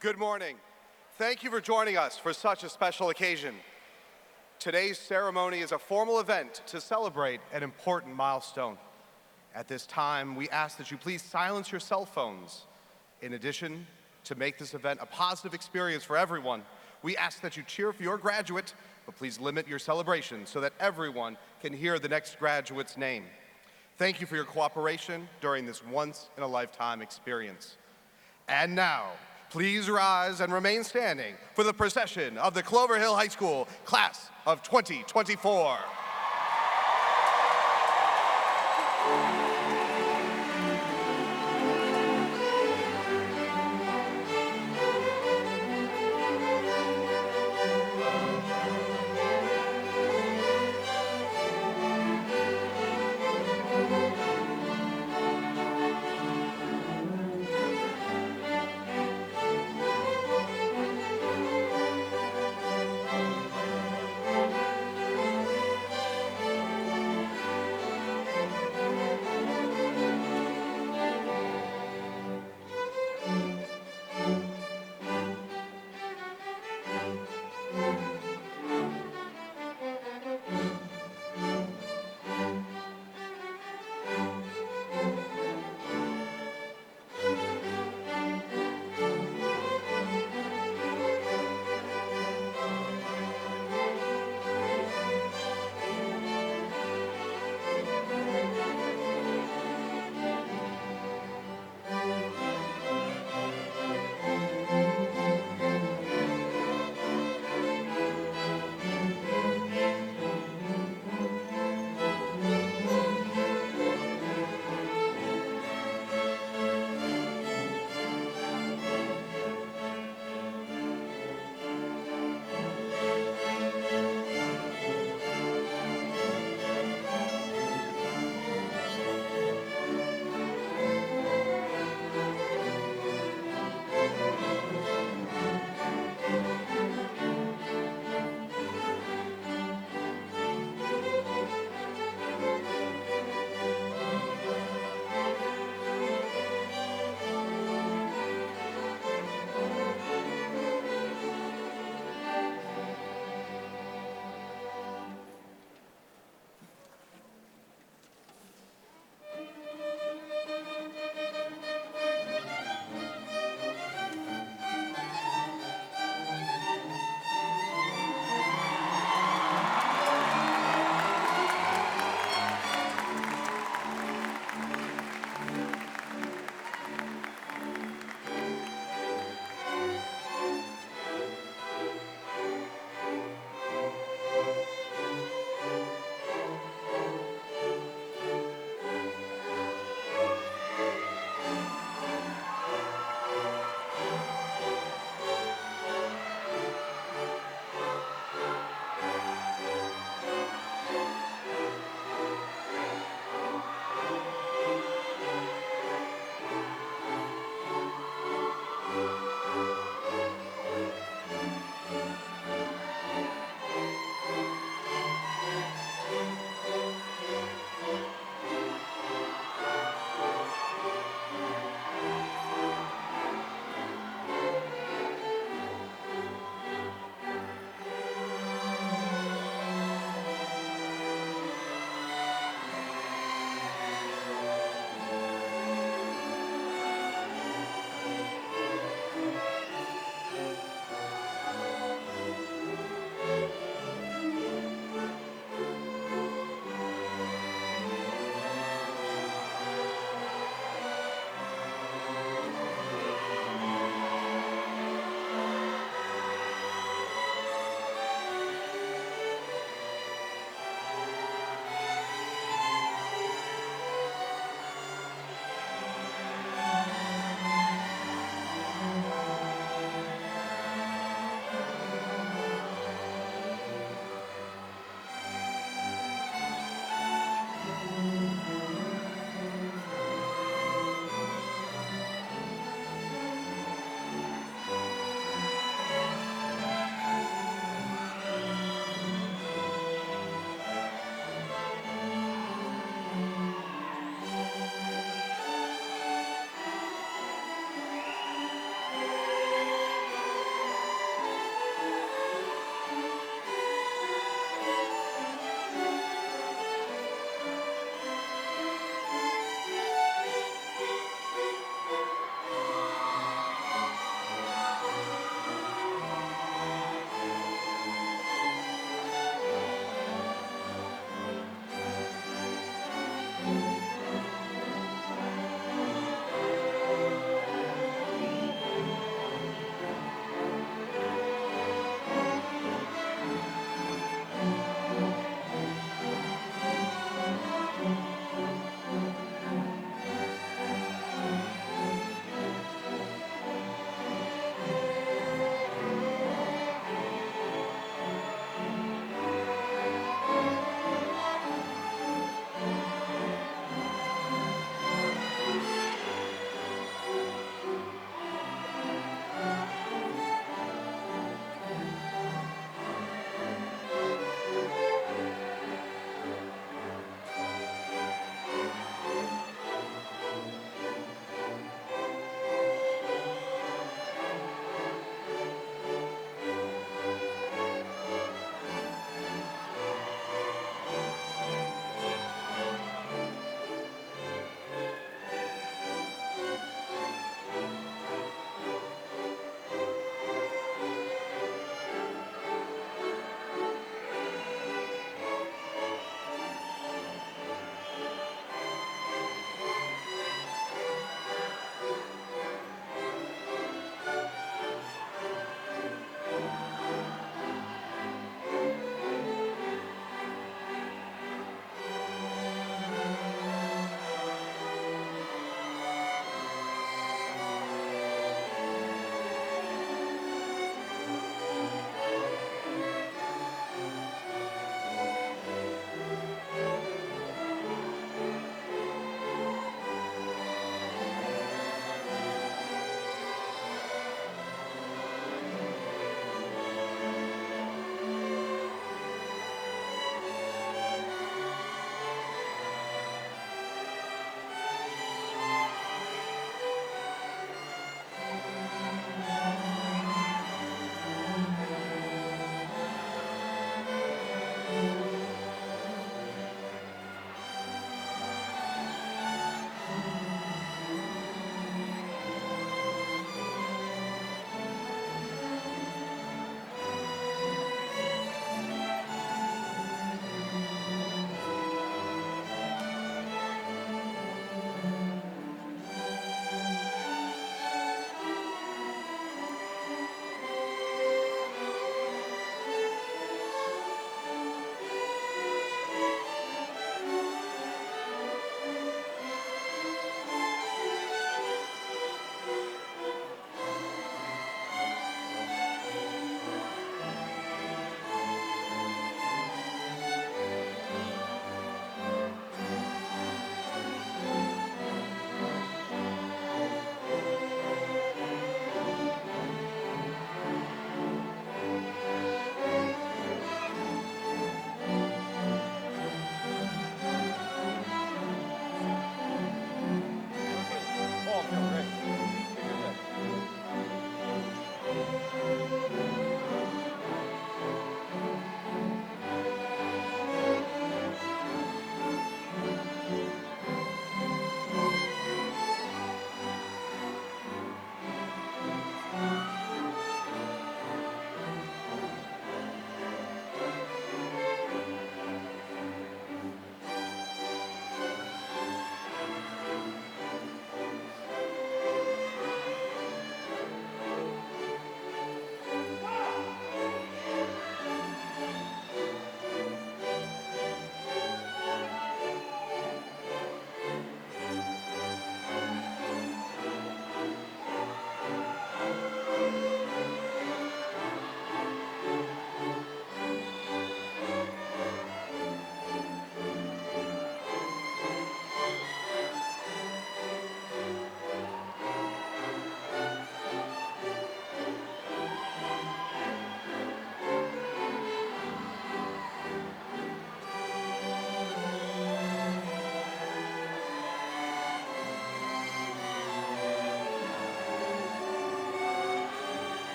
Good morning. Thank you for joining us for such a special occasion. Today's ceremony is a formal event to celebrate an important milestone. At this time, we ask that you please silence your cell phones. In addition, to make this event a positive experience for everyone, we ask that you cheer for your graduate, but please limit your celebration so that everyone can hear the next graduate's name. Thank you for your cooperation during this once-in-a-lifetime experience. And now, please rise and remain standing for the procession of the Clover Hill High School Class of 2024.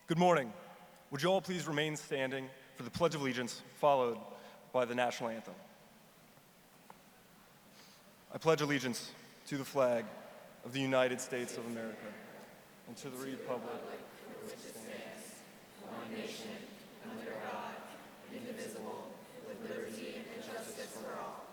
Good morning. Would you all please remain standing for the Pledge of Allegiance, followed by the National Anthem. I pledge allegiance to the flag of the United States of America and to the republic for which it stands, one nation, under God, indivisible, with liberty and justice for all.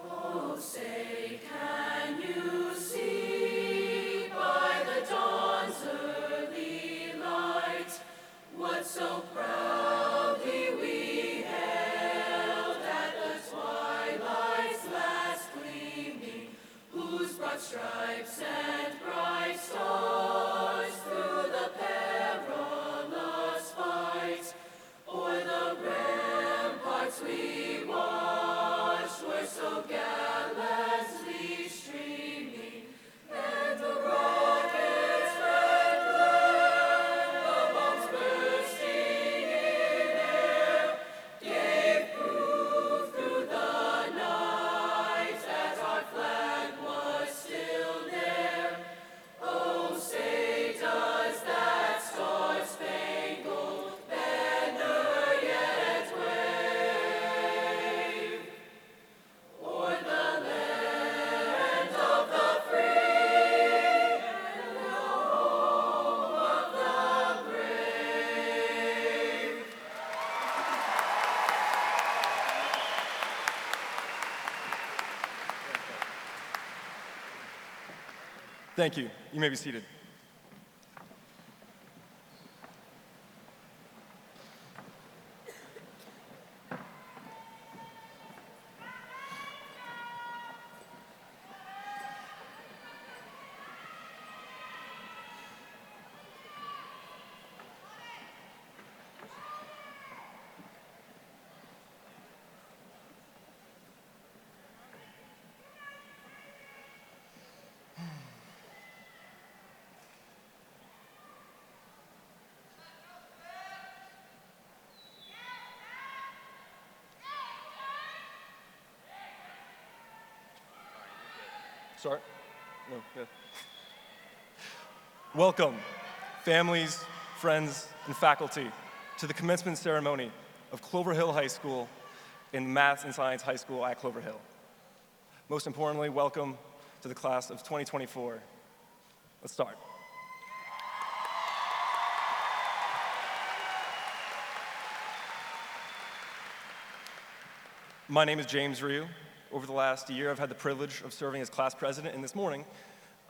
Oh, say, can you see by the dawn's early light what so proudly we hailed at the twilight's last gleaming, whose broad stripes and bright stars through the perilous fight o'er the ramparts we watched were so gallantly streaming, and the rockets' red glare, the bombs bursting in air, gave proof through the night that our flag was still there. Oh, say does that star-spangled banner yet wave o'er the land of the free and the home of the brave? Thank you. You may be seated. Start? No, good. Welcome, families, friends, and faculty, to the commencement ceremony of Clover Hill High School and Math and Science High School at Clover Hill. Most importantly, welcome to the class of 2024. Let's start. My name is James Ryu. Over the last year, I've had the privilege of serving as class president, and this morning,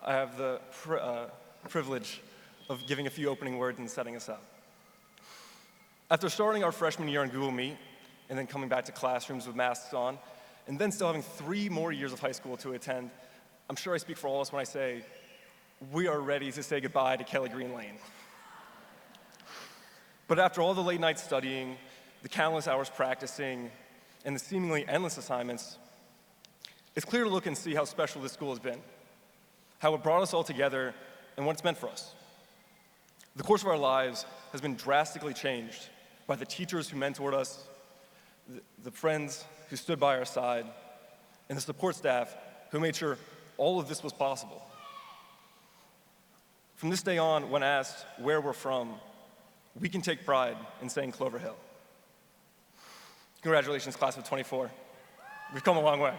I have the privilege of giving a few opening words and setting us up. After starting our freshman year on Google Meet, and then coming back to classrooms with masks on, and then still having 3 more years of high school to attend, I'm sure I speak for all of us when I say, we are ready to say goodbye to Kelly Green Lane. But after all the late nights studying, the countless hours practicing, and the seemingly endless assignments, it's clear to look and see how special this school has been, how it brought us all together, and what it's meant for us. The course of our lives has been drastically changed by the teachers who mentored us, the friends who stood by our side, and the support staff who made sure all of this was possible. From this day on, when asked where we're from, we can take pride in saying Clover Hill. Congratulations, class of 24. We've come a long way.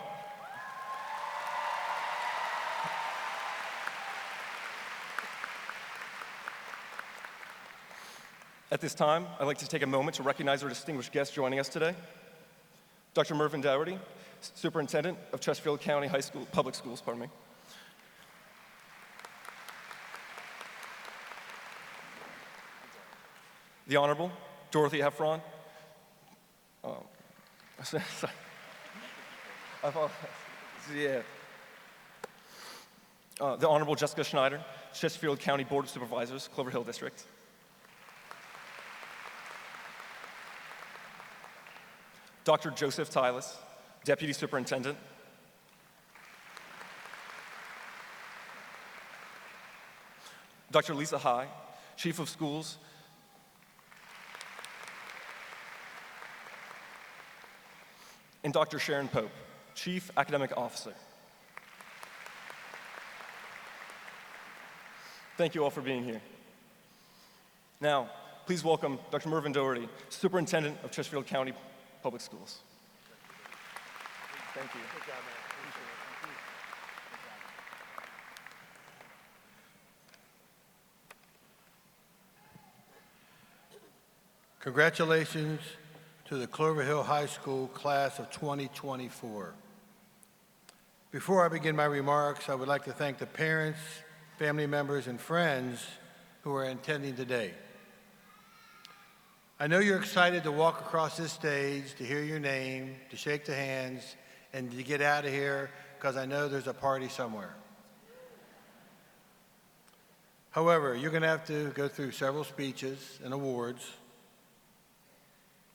At this time, I'd like to take a moment to recognize our distinguished guests joining us today. Dr. Mervyn Dougherty, Superintendent of Chesterfield County Public Schools. The Honorable Dorothy Heffron. Sorry. I apologize. Yeah. The Honorable Jessica Schneider, Chesterfield County Board of Supervisors, Clover Hill District. Dr. Joseph Tylis, Deputy Superintendent. Dr. Lisa High, Chief of Schools. And Dr. Sharon Pope, Chief Academic Officer. Thank you all for being here. Now, please welcome Dr. Mervyn Doherty, Superintendent of Chesterfield County Public Schools. Thank you. Good job, man. Appreciate it. Thank you. Congratulations to the Clover Hill High School class of 2024. Before I begin my remarks, I would like to thank the parents, family members, and friends who are attending today. I know you're excited to walk across this stage, to hear your name, to shake the hands, and to get out of here, because I know there's a party somewhere. However, you're going to have to go through several speeches and awards.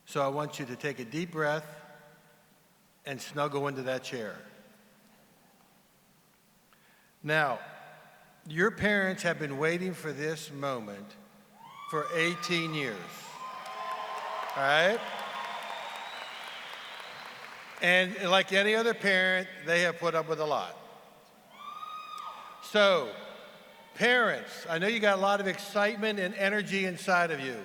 So I want you to take a deep breath and snuggle into that chair. Now, your parents have been waiting for this moment for 18 years. All right? And like any other parent, they have put up with a lot. So, parents, I know you got a lot of excitement and energy inside of you.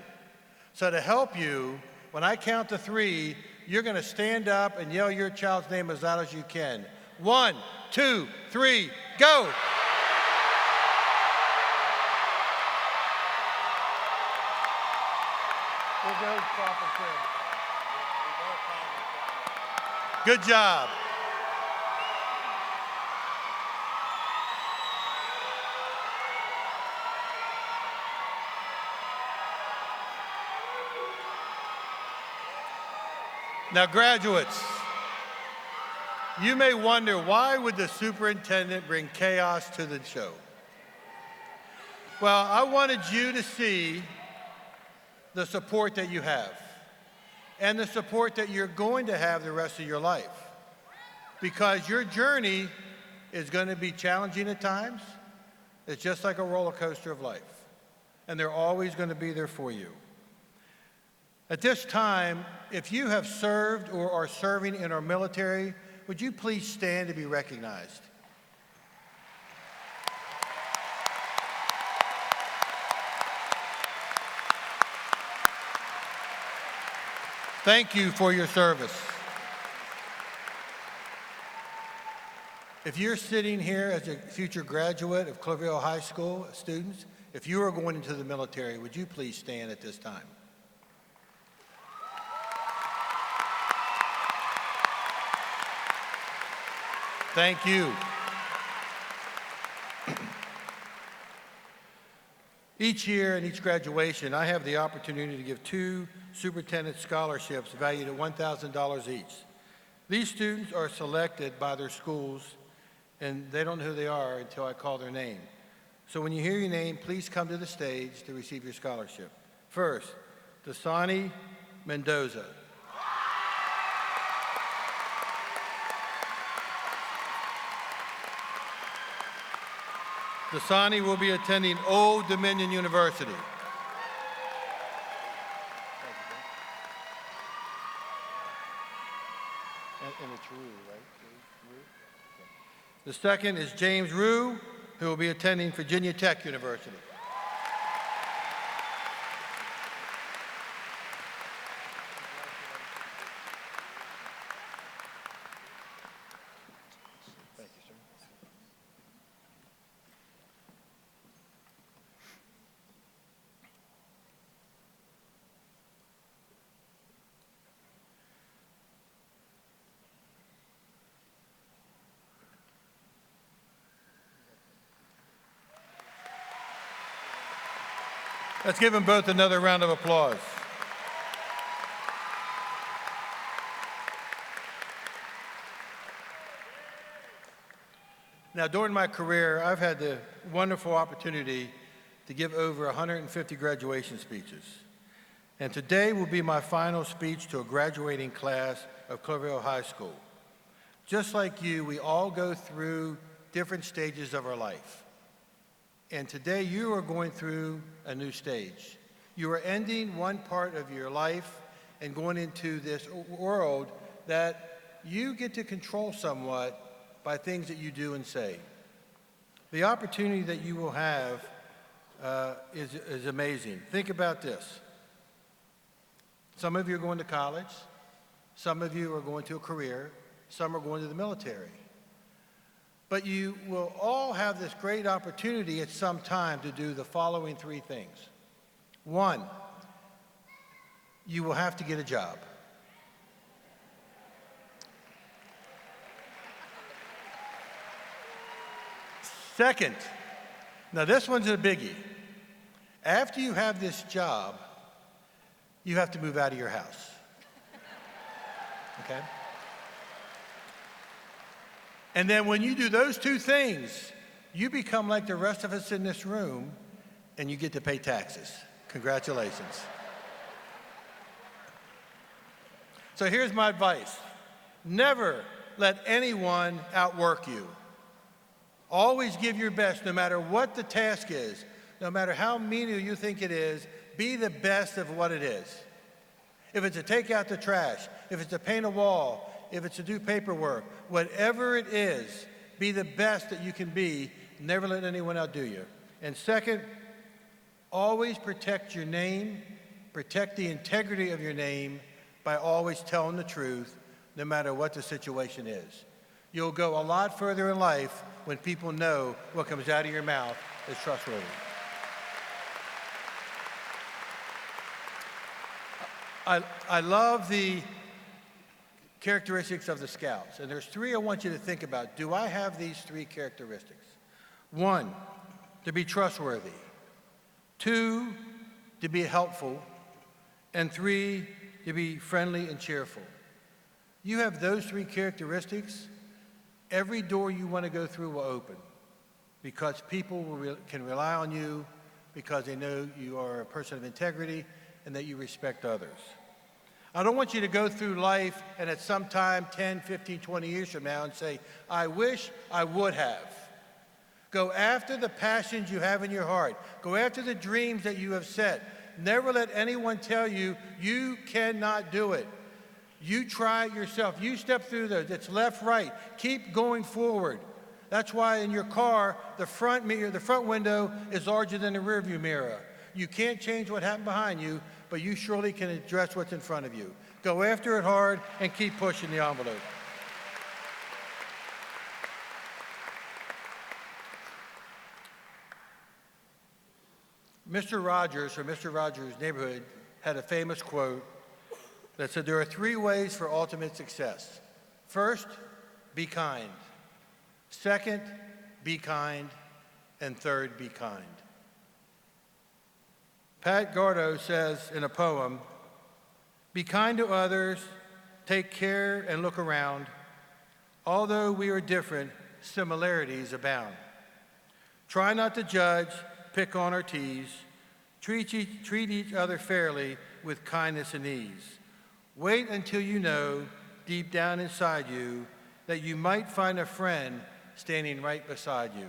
So to help you, when I count to 3, you're going to stand up and yell your child's name as loud as you can. 1, 2, 3, go! Good job. Now, graduates, you may wonder, why would the superintendent bring chaos to the show? Well, I wanted you to see the support that you have and the support that you're going to have the rest of your life, because your journey is going to be challenging at times. It's just like a roller coaster of life, and they're always going to be there for you. At this time, if you have served or are serving in our military, would you please stand to be recognized? Thank you for your service. If you're sitting here as a future graduate of Clover Hill High School students, if you are going into the military, would you please stand at this time? Thank you. Each year and each graduation, I have the opportunity to give 2 superintendent scholarships valued at $1,000 each. These students are selected by their schools, and they don't know who they are until I call their name. So when you hear your name, please come to the stage to receive your scholarship. First, Dasani Mendoza. Dasani will be attending Old Dominion University. And it's Rue, right? Rue? The second is James Rue, who will be attending Virginia Tech University. Thank you, sir. Let's give them both another round of applause. Now, during my career, I've had the wonderful opportunity to give over 150 graduation speeches. And today will be my final speech to a graduating class of Clover Hill High School. Just like you, we all go through different stages of our life. And today you are going through a new stage. You are ending one part of your life and going into this world that you get to control somewhat by things that you do and say. The opportunity that you will have is amazing. Think about this. Some of you are going to college. Some of you are going to a career. Some are going to the military. But you will all have this great opportunity at some time to do the following three things. One, you will have to get a job. Second, now this one's a biggie. After you have this job, you have to move out of your house. Okay? And then when you do those two things, you become like the rest of us in this room, and you get to pay taxes. Congratulations. So here's my advice. Never let anyone outwork you. Always give your best, no matter what the task is, no matter how menial you think it is, be the best of what it is. If it's to take out the trash, if it's to paint a wall, if it's to do paperwork, whatever it is, be the best that you can be. Never let anyone outdo you. And second, always protect your name, protect the integrity of your name by always telling the truth, no matter what the situation is. You'll go a lot further in life when people know what comes out of your mouth is trustworthy. I love the characteristics of the Scouts, and there's three I want you to think about. Do I have these three characteristics? One, to be trustworthy. Two, to be helpful. And three, to be friendly and cheerful. You have those three characteristics, every door you want to go through will open because people can rely on you because they know you are a person of integrity and that you respect others. I don't want you to go through life and at some time 10, 15, 20 years from now and say, I wish I would have. Go after the passions you have in your heart. Go after the dreams that you have set. Never let anyone tell you, you cannot do it. You try it yourself. You step through those. It's left, right. Keep going forward. That's why in your car, the front window is larger than the rearview mirror. You can't change what happened behind you, but you surely can address what's in front of you. Go after it hard and keep pushing the envelope. Mr. Rogers from Mr. Rogers' Neighborhood had a famous quote that said, there are three ways for ultimate success. First, be kind. Second, be kind. And third, be kind. Pat Gardo says in a poem, be kind to others, take care and look around. Although we are different, similarities abound. Try not to judge, pick on or tease. Treat each other fairly with kindness and ease. Wait until you know, deep down inside you, that you might find a friend standing right beside you.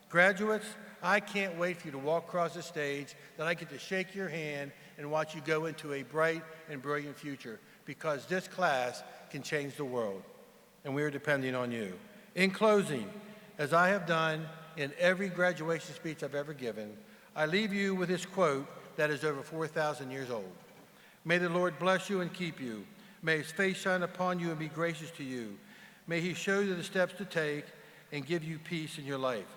Graduates, I can't wait for you to walk across the stage, that I get to shake your hand and watch you go into a bright and brilliant future, because this class can change the world, and we are depending on you. In closing, as I have done in every graduation speech I've ever given, I leave you with this quote that is over 4,000 years old. May the Lord bless you and keep you. May his face shine upon you and be gracious to you. May he show you the steps to take and give you peace in your life.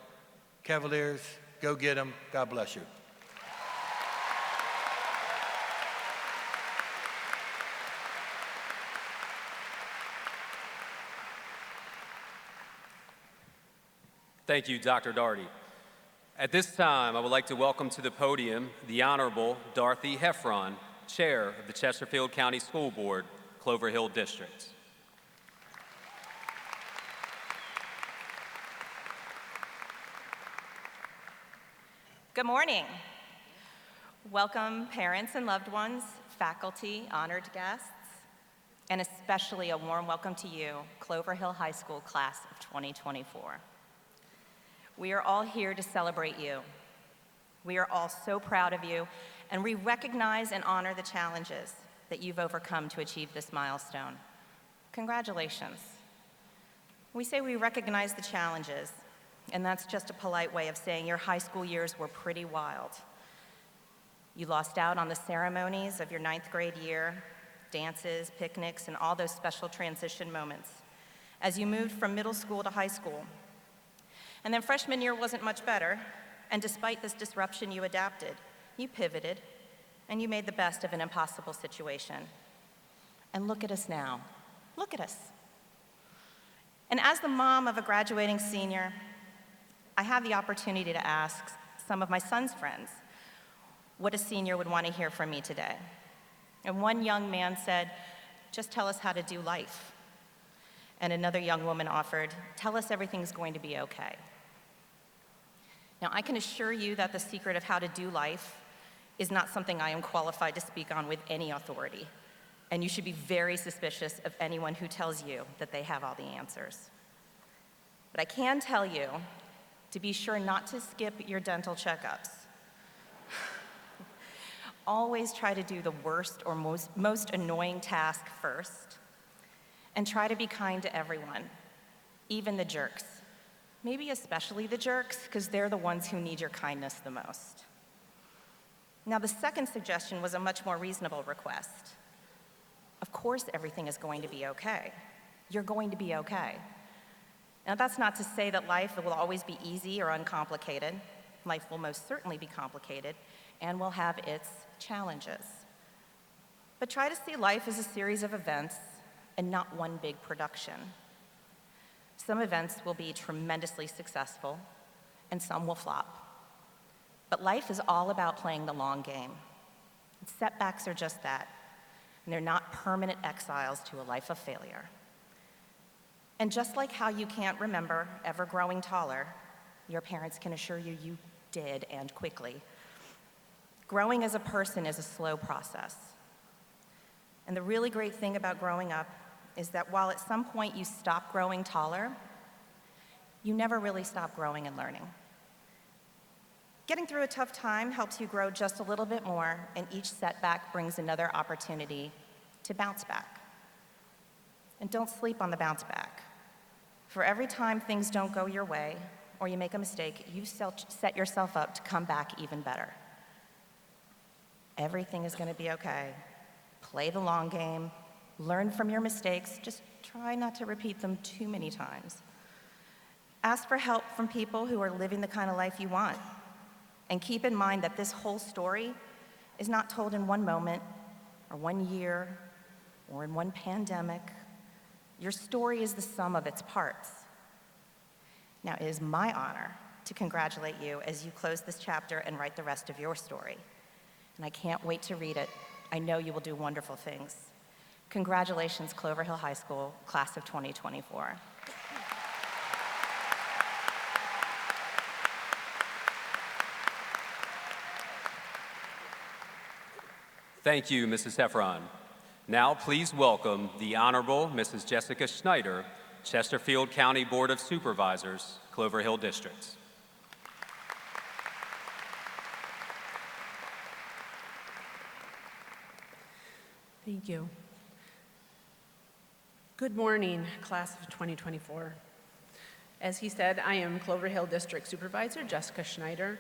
Cavaliers, go get them. God bless you. Thank you, Dr. Daugherty. At this time, I would like to welcome to the podium the Honorable Dorothy Heffron, Chair of the Chesterfield County School Board, Clover Hill District. Good morning. Welcome, parents and loved ones, faculty, honored guests, and especially a warm welcome to you, Clover Hill High School class of 2024. We are all here to celebrate you. We are all so proud of you, and we recognize and honor the challenges that you've overcome to achieve this milestone. Congratulations. We say we recognize the challenges, and that's just a polite way of saying your high school years were pretty wild. You lost out on the ceremonies of your 9th grade year, dances, picnics, and all those special transition moments as you moved from middle school to high school. And then freshman year wasn't much better, and despite this disruption, you adapted, you pivoted, and you made the best of an impossible situation. And look at us now. Look at us. And as the mom of a graduating senior, I have the opportunity to ask some of my son's friends what a senior would want to hear from me today. And one young man said, "Just tell us how to do life." And another young woman offered, "Tell us everything's going to be okay." Now, I can assure you that the secret of how to do life is not something I am qualified to speak on with any authority, and you should be very suspicious of anyone who tells you that they have all the answers. But I can tell you to be sure not to skip your dental checkups. Always try to do the worst or most annoying task first, and try to be kind to everyone, even the jerks. Maybe especially the jerks, because they're the ones who need your kindness the most. Now, the second suggestion was a much more reasonable request. Of course everything is going to be okay. You're going to be okay. Now, that's not to say that life will always be easy or uncomplicated. Life will most certainly be complicated and will have its challenges. But try to see life as a series of events and not one big production. Some events will be tremendously successful, and some will flop. But life is all about playing the long game. Setbacks are just that, and they're not permanent exiles to a life of failure. And just like how you can't remember ever growing taller, your parents can assure you you did, and quickly. Growing as a person is a slow process. And the really great thing about growing up is that while at some point you stop growing taller, you never really stop growing and learning. Getting through a tough time helps you grow just a little bit more, and each setback brings another opportunity to bounce back. And don't sleep on the bounce back. For every time things don't go your way or you make a mistake, you set yourself up to come back even better. Everything is going to be okay. Play the long game. Learn from your mistakes. Just try not to repeat them too many times. Ask for help from people who are living the kind of life you want. And keep in mind that this whole story is not told in one moment or 1 year or in one pandemic. Your story is the sum of its parts. Now, it is my honor to congratulate you as you close this chapter and write the rest of your story. And I can't wait to read it. I know you will do wonderful things. Congratulations, Clover Hill High School, class of 2024. Thank you, Mrs. Heffron. Now please welcome the Honorable Mrs. Jessica Schneider, Chesterfield County Board of Supervisors, Clover Hill Districts. Thank you. Good morning, class of 2024. As he said, I am Clover Hill District Supervisor Jessica Schneider,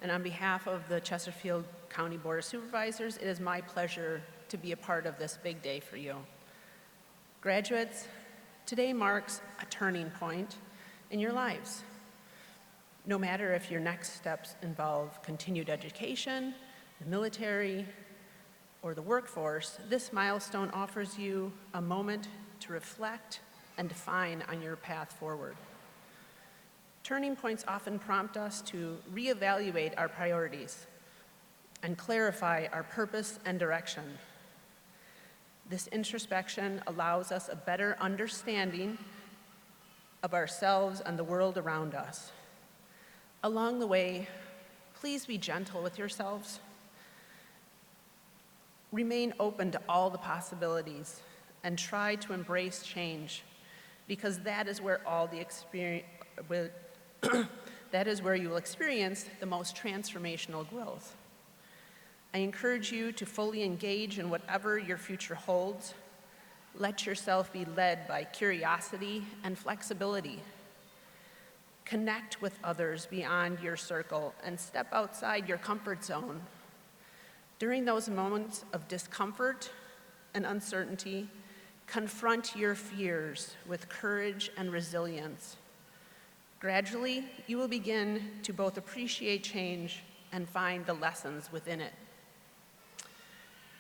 and on behalf of the Chesterfield County Board of Supervisors, it is my pleasure to be a part of this big day for you. Graduates, today marks a turning point in your lives. No matter if your next steps involve continued education, the military, or the workforce, this milestone offers you a moment to reflect and define on your path forward. Turning points often prompt us to reevaluate our priorities and clarify our purpose and direction. This introspection allows us a better understanding of ourselves and the world around us. Along the way, please be gentle with yourselves. Remain open to all the possibilities and try to embrace change, because that is where that is where you will experience the most transformational growth. I encourage you to fully engage in whatever your future holds Let yourself be led by curiosity and flexibility. Connect with others beyond your circle and step outside your comfort zone. During those moments of discomfort and uncertainty, confront your fears with courage and resilience. Gradually, you will begin to both appreciate change and find the lessons within it.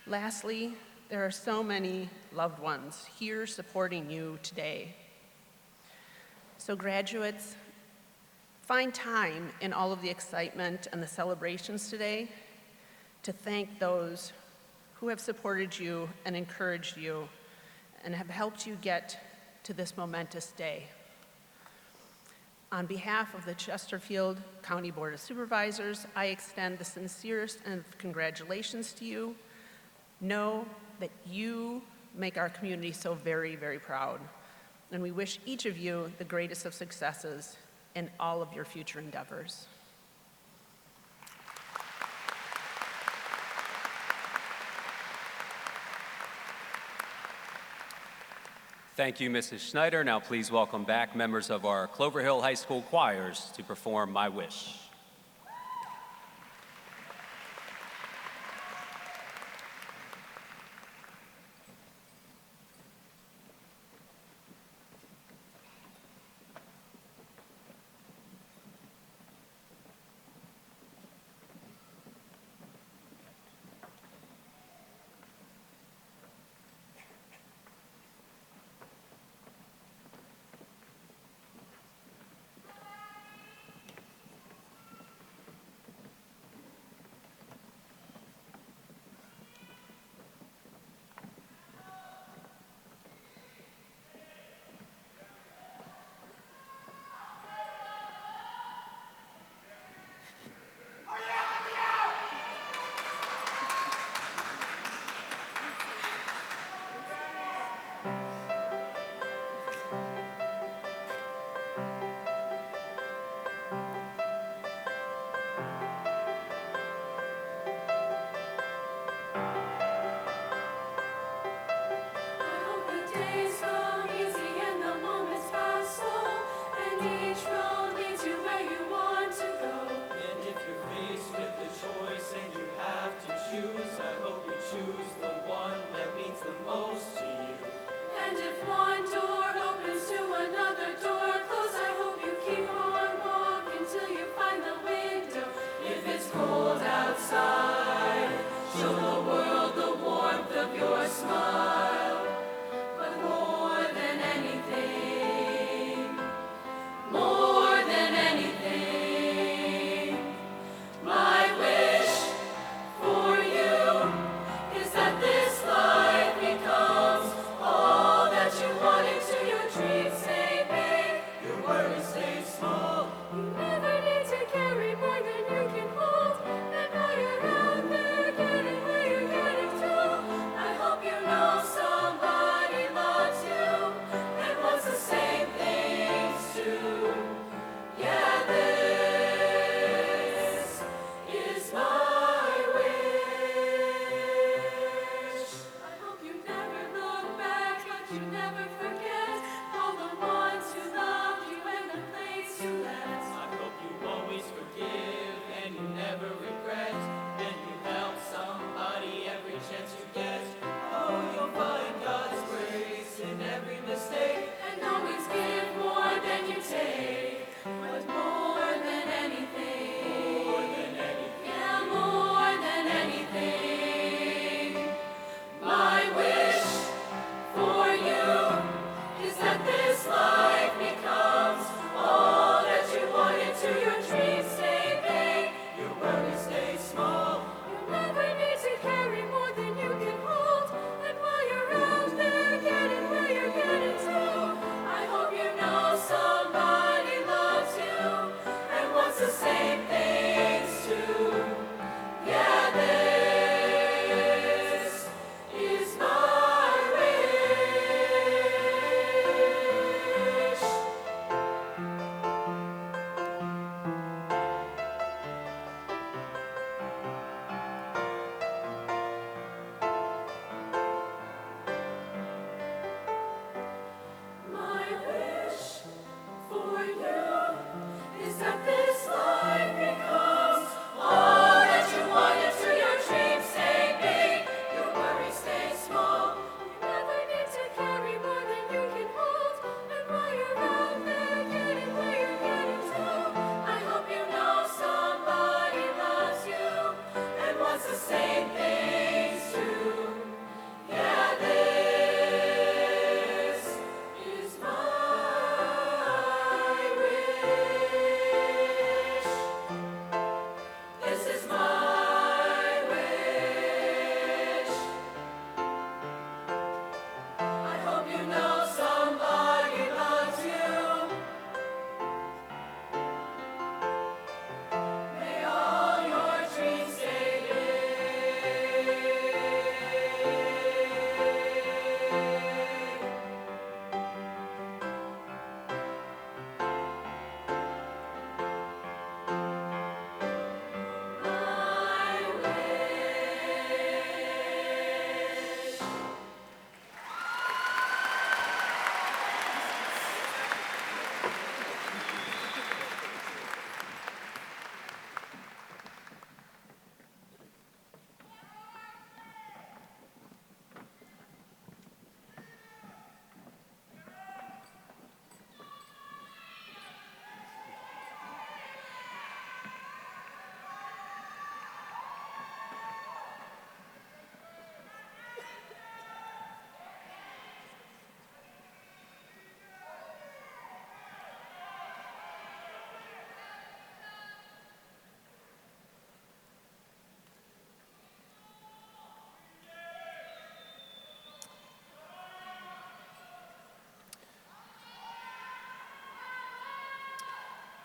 Lastly, there are so many loved ones here supporting you today. So graduates, find time in all of the excitement and the celebrations today to thank those who have supported you and encouraged you and have helped you get to this momentous day. On behalf of the Chesterfield County Board of Supervisors, I extend the sincerest of congratulations to you. Know that you make our community so very, very proud, and we wish each of you the greatest of successes in all of your future endeavors. Thank you, Mrs. Schneider. Now please welcome back members of our Clover Hill High School choirs to perform My Wish.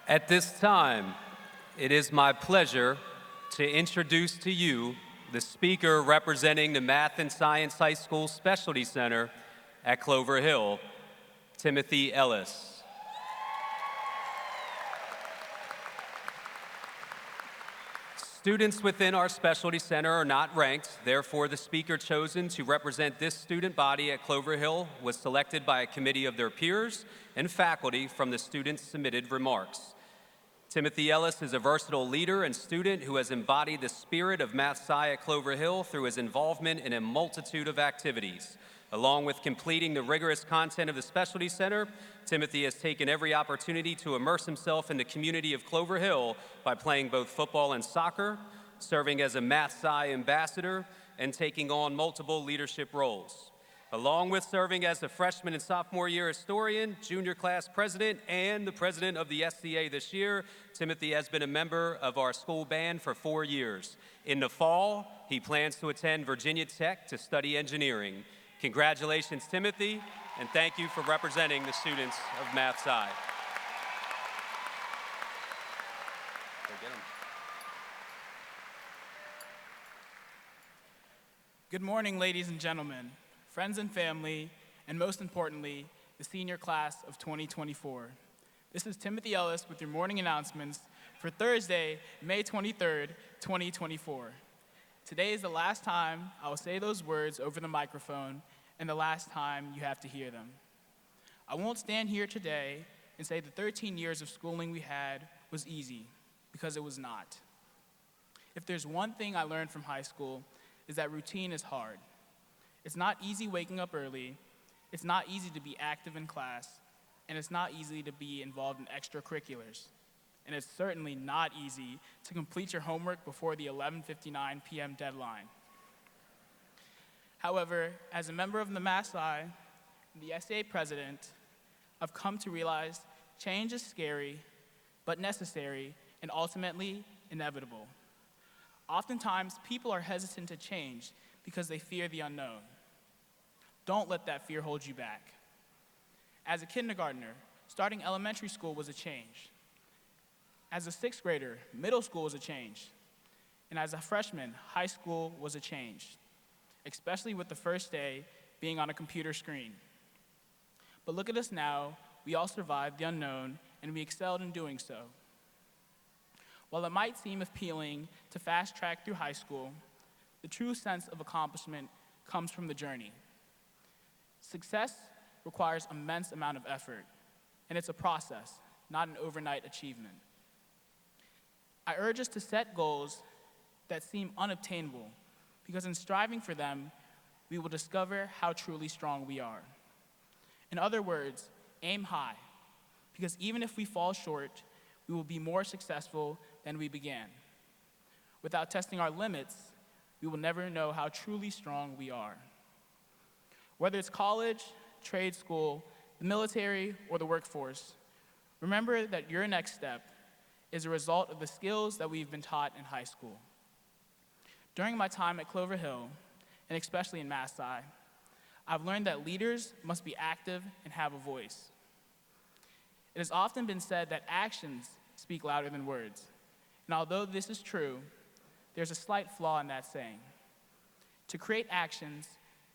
At this time, it is my pleasure to introduce to you the speaker representing the Math and Science High School Specialty Center at Clover Hill, Timothy Ellis. Students within our Specialty Center are not ranked, therefore the speaker chosen to represent this student body at Clover Hill was selected by a committee of their peers and faculty from the students' submitted remarks. Timothy Ellis is a versatile leader and student who has embodied the spirit of Math Sci at Clover Hill through his involvement in a multitude of activities. Along with completing the rigorous content of the Specialty Center, Timothy has taken every opportunity to immerse himself in the community of Clover Hill by playing both football and soccer, serving as a Math Sci ambassador, and taking on multiple leadership roles. Along with serving as the freshman and sophomore year historian, junior class president, and the president of the SCA this year, Timothy has been a member of our school band for 4 years. In the fall, he plans to attend Virginia Tech to study engineering. Congratulations, Timothy, and thank you for representing the students of Math Sci. Good morning, ladies and gentlemen, friends and family, and most importantly, the senior class of 2024. This is Timothy Ellis with your morning announcements for Thursday, May 23rd, 2024. Today is the last time I will say those words over the microphone and the last time you have to hear them. I won't stand here today and say the 13 years of schooling we had was easy, because it was not. If there's one thing I learned from high school, is that routine is hard. It's not easy waking up early, it's not easy to be active in class, and it's not easy to be involved in extracurriculars. And it's certainly not easy to complete your homework before the 11:59 p.m. deadline. However, as a member of the Math Sci and the SAA president, I've come to realize change is scary, but necessary, and ultimately inevitable. Oftentimes, people are hesitant to change because they fear the unknown. Don't let that fear hold you back. As a kindergartner, starting elementary school was a change. As a sixth grader, middle school was a change. And as a freshman, high school was a change, especially with the first day being on a computer screen. But look at us now, we all survived the unknown, and we excelled in doing so. While it might seem appealing to fast track through high school, the true sense of accomplishment comes from the journey. Success requires immense amount of effort, and it's a process, not an overnight achievement. I urge us to set goals that seem unobtainable, because in striving for them, we will discover how truly strong we are. In other words, aim high, because even if we fall short, we will be more successful than we began. Without testing our limits, we will never know how truly strong we are. Whether it's college, trade school, the military, or the workforce, remember that your next step is a result of the skills that we've been taught in high school. During my time at Clover Hill, and especially in Math Sci, I've learned that leaders must be active and have a voice. It has often been said that actions speak louder than words. And although this is true, there's a slight flaw in that saying. To create actions,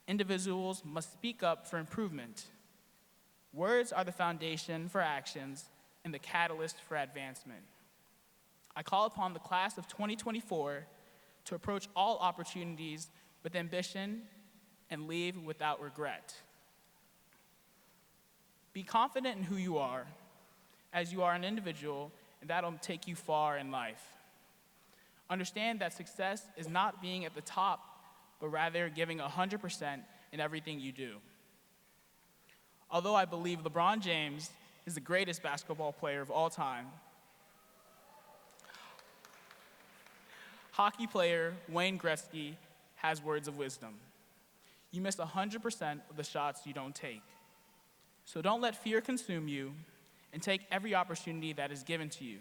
individuals must speak up for improvement. Words are the foundation for actions and the catalyst for advancement. I call upon the class of 2024 to approach all opportunities with ambition and leave without regret. Be confident in who you are, as you are an individual, and that'll take you far in life. Understand that success is not being at the top, but rather giving 100% in everything you do. Although I believe LeBron James is the greatest basketball player of all time, hockey player Wayne Gretzky has words of wisdom. You miss 100% of the shots you don't take. So don't let fear consume you, and take every opportunity that is given to you.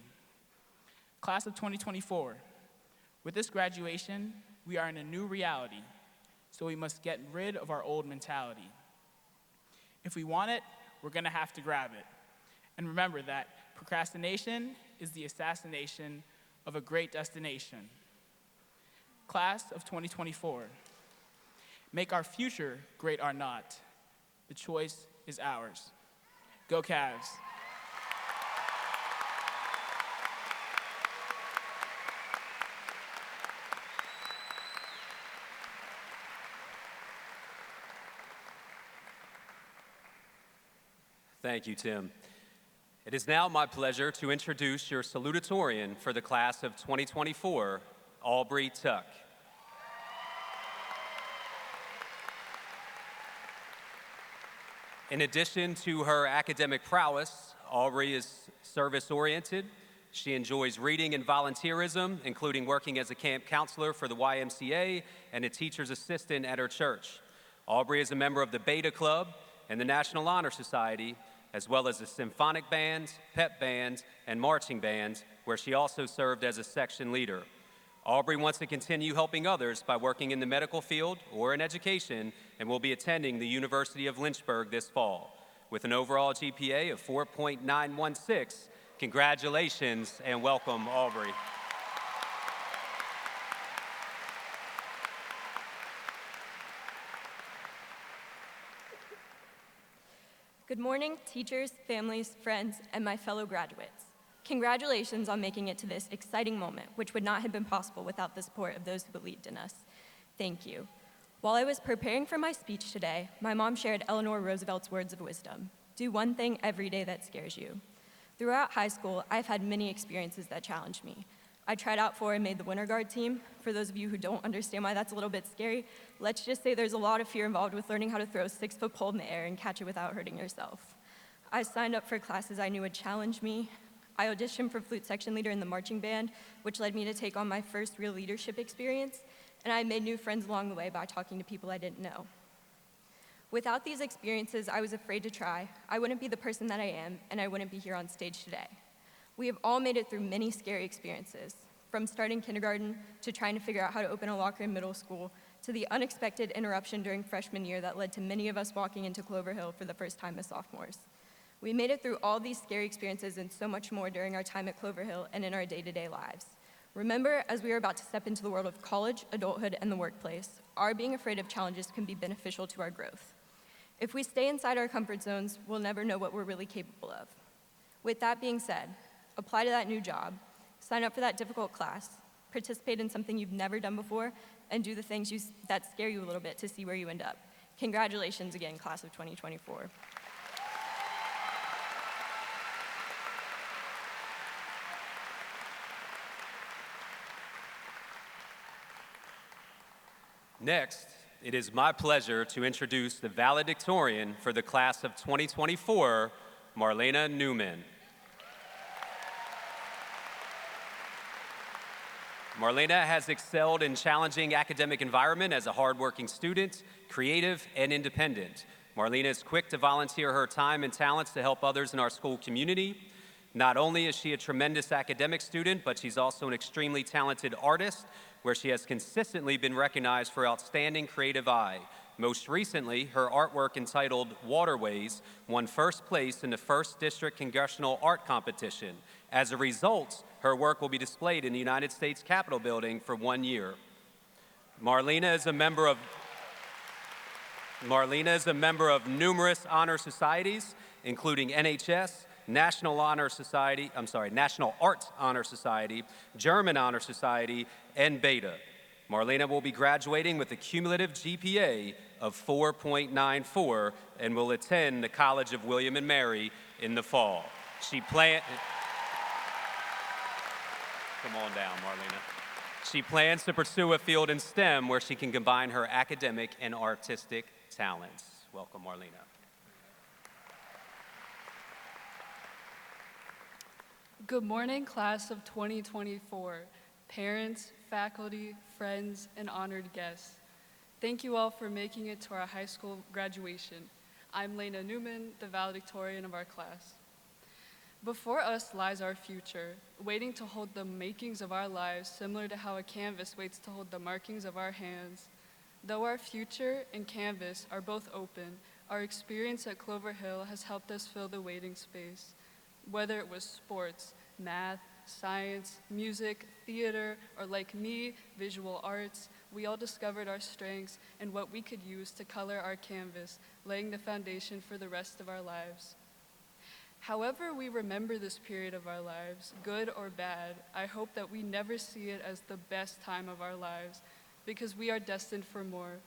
Class of 2024, with this graduation, we are in a new reality, so we must get rid of our old mentality. If we want it, we're gonna have to grab it. And remember that procrastination is the assassination of a great destination. Class of 2024, make our future great or not. The choice is ours. Go Cavs. Thank you, Tim. It is now my pleasure to introduce your salutatorian for the class of 2024, Aubrey Tuck. In addition to her academic prowess, Aubrey is service-oriented. She enjoys reading and volunteerism, including working as a camp counselor for the YMCA and a teacher's assistant at her church. Aubrey is a member of the Beta Club and the National Honor Society, as well as the symphonic band, pep band, and marching band, where she also served as a section leader. Aubrey wants to continue helping others by working in the medical field or in education, and will be attending the University of Lynchburg this fall. With an overall GPA of 4.916, congratulations and welcome, Aubrey. Good morning, teachers, families, friends, and my fellow graduates. Congratulations on making it to this exciting moment, which would not have been possible without the support of those who believed in us. Thank you. While I was preparing for my speech today, my mom shared Eleanor Roosevelt's words of wisdom: do one thing every day that scares you. Throughout high school, I've had many experiences that challenged me. I tried out for and made the winter guard team. For those of you who don't understand why that's a little bit scary, let's just say there's a lot of fear involved with learning how to throw a 6-foot pole in the air and catch it without hurting yourself. I signed up for classes I knew would challenge me. I auditioned for flute section leader in the marching band, which led me to take on my first real leadership experience, and I made new friends along the way by talking to people I didn't know. Without these experiences, I was afraid to try. I wouldn't be the person that I am, and I wouldn't be here on stage today. We have all made it through many scary experiences, from starting kindergarten to trying to figure out how to open a locker in middle school, to the unexpected interruption during freshman year that led to many of us walking into Clover Hill for the first time as sophomores. We made it through all these scary experiences and so much more during our time at Clover Hill and in our day-to-day lives. Remember, as we are about to step into the world of college, adulthood, and the workplace, our being afraid of challenges can be beneficial to our growth. If we stay inside our comfort zones, we'll never know what we're really capable of. With that being said, apply to that new job, sign up for that difficult class, participate in something you've never done before, and do the things that scare you a little bit to see where you end up. Congratulations again, class of 2024. Next, it is my pleasure to introduce the valedictorian for the class of 2024, Marlena Newman. Marlena has excelled in challenging academic environment as a hardworking student, creative, and independent. Marlena is quick to volunteer her time and talents to help others in our school community. Not only is she a tremendous academic student, but she's also an extremely talented artist, where she has consistently been recognized for outstanding creative eye. Most recently, her artwork entitled Waterways won first place in the 1st District Congressional Art Competition. As a result, her work will be displayed in the United States Capitol building for 1 year. Marlena is a member of numerous honor societies, including NHS, National Art Honor Society, German Honor Society, and Beta. Marlena will be graduating with a cumulative GPA of 4.94 and will attend the College of William and Mary in the fall. Come on down, Marlena. She plans to pursue a field in STEM where she can combine her academic and artistic talents. Welcome, Marlena. Good morning, class of 2024, parents, faculty, friends, and honored guests. Thank you all for making it to our high school graduation. I'm Lena Newman, the valedictorian of our class. Before us lies our future, waiting to hold the makings of our lives, similar to how a canvas waits to hold the markings of our hands. Though our future and canvas are both open, our experience at Clover Hill has helped us fill the waiting space. Whether it was sports, math, science, music, theater, or like me, visual arts, we all discovered our strengths and what we could use to color our canvas, laying the foundation for the rest of our lives. However we remember this period of our lives, good or bad, I hope that we never see it as the best time of our lives, because we are destined for more.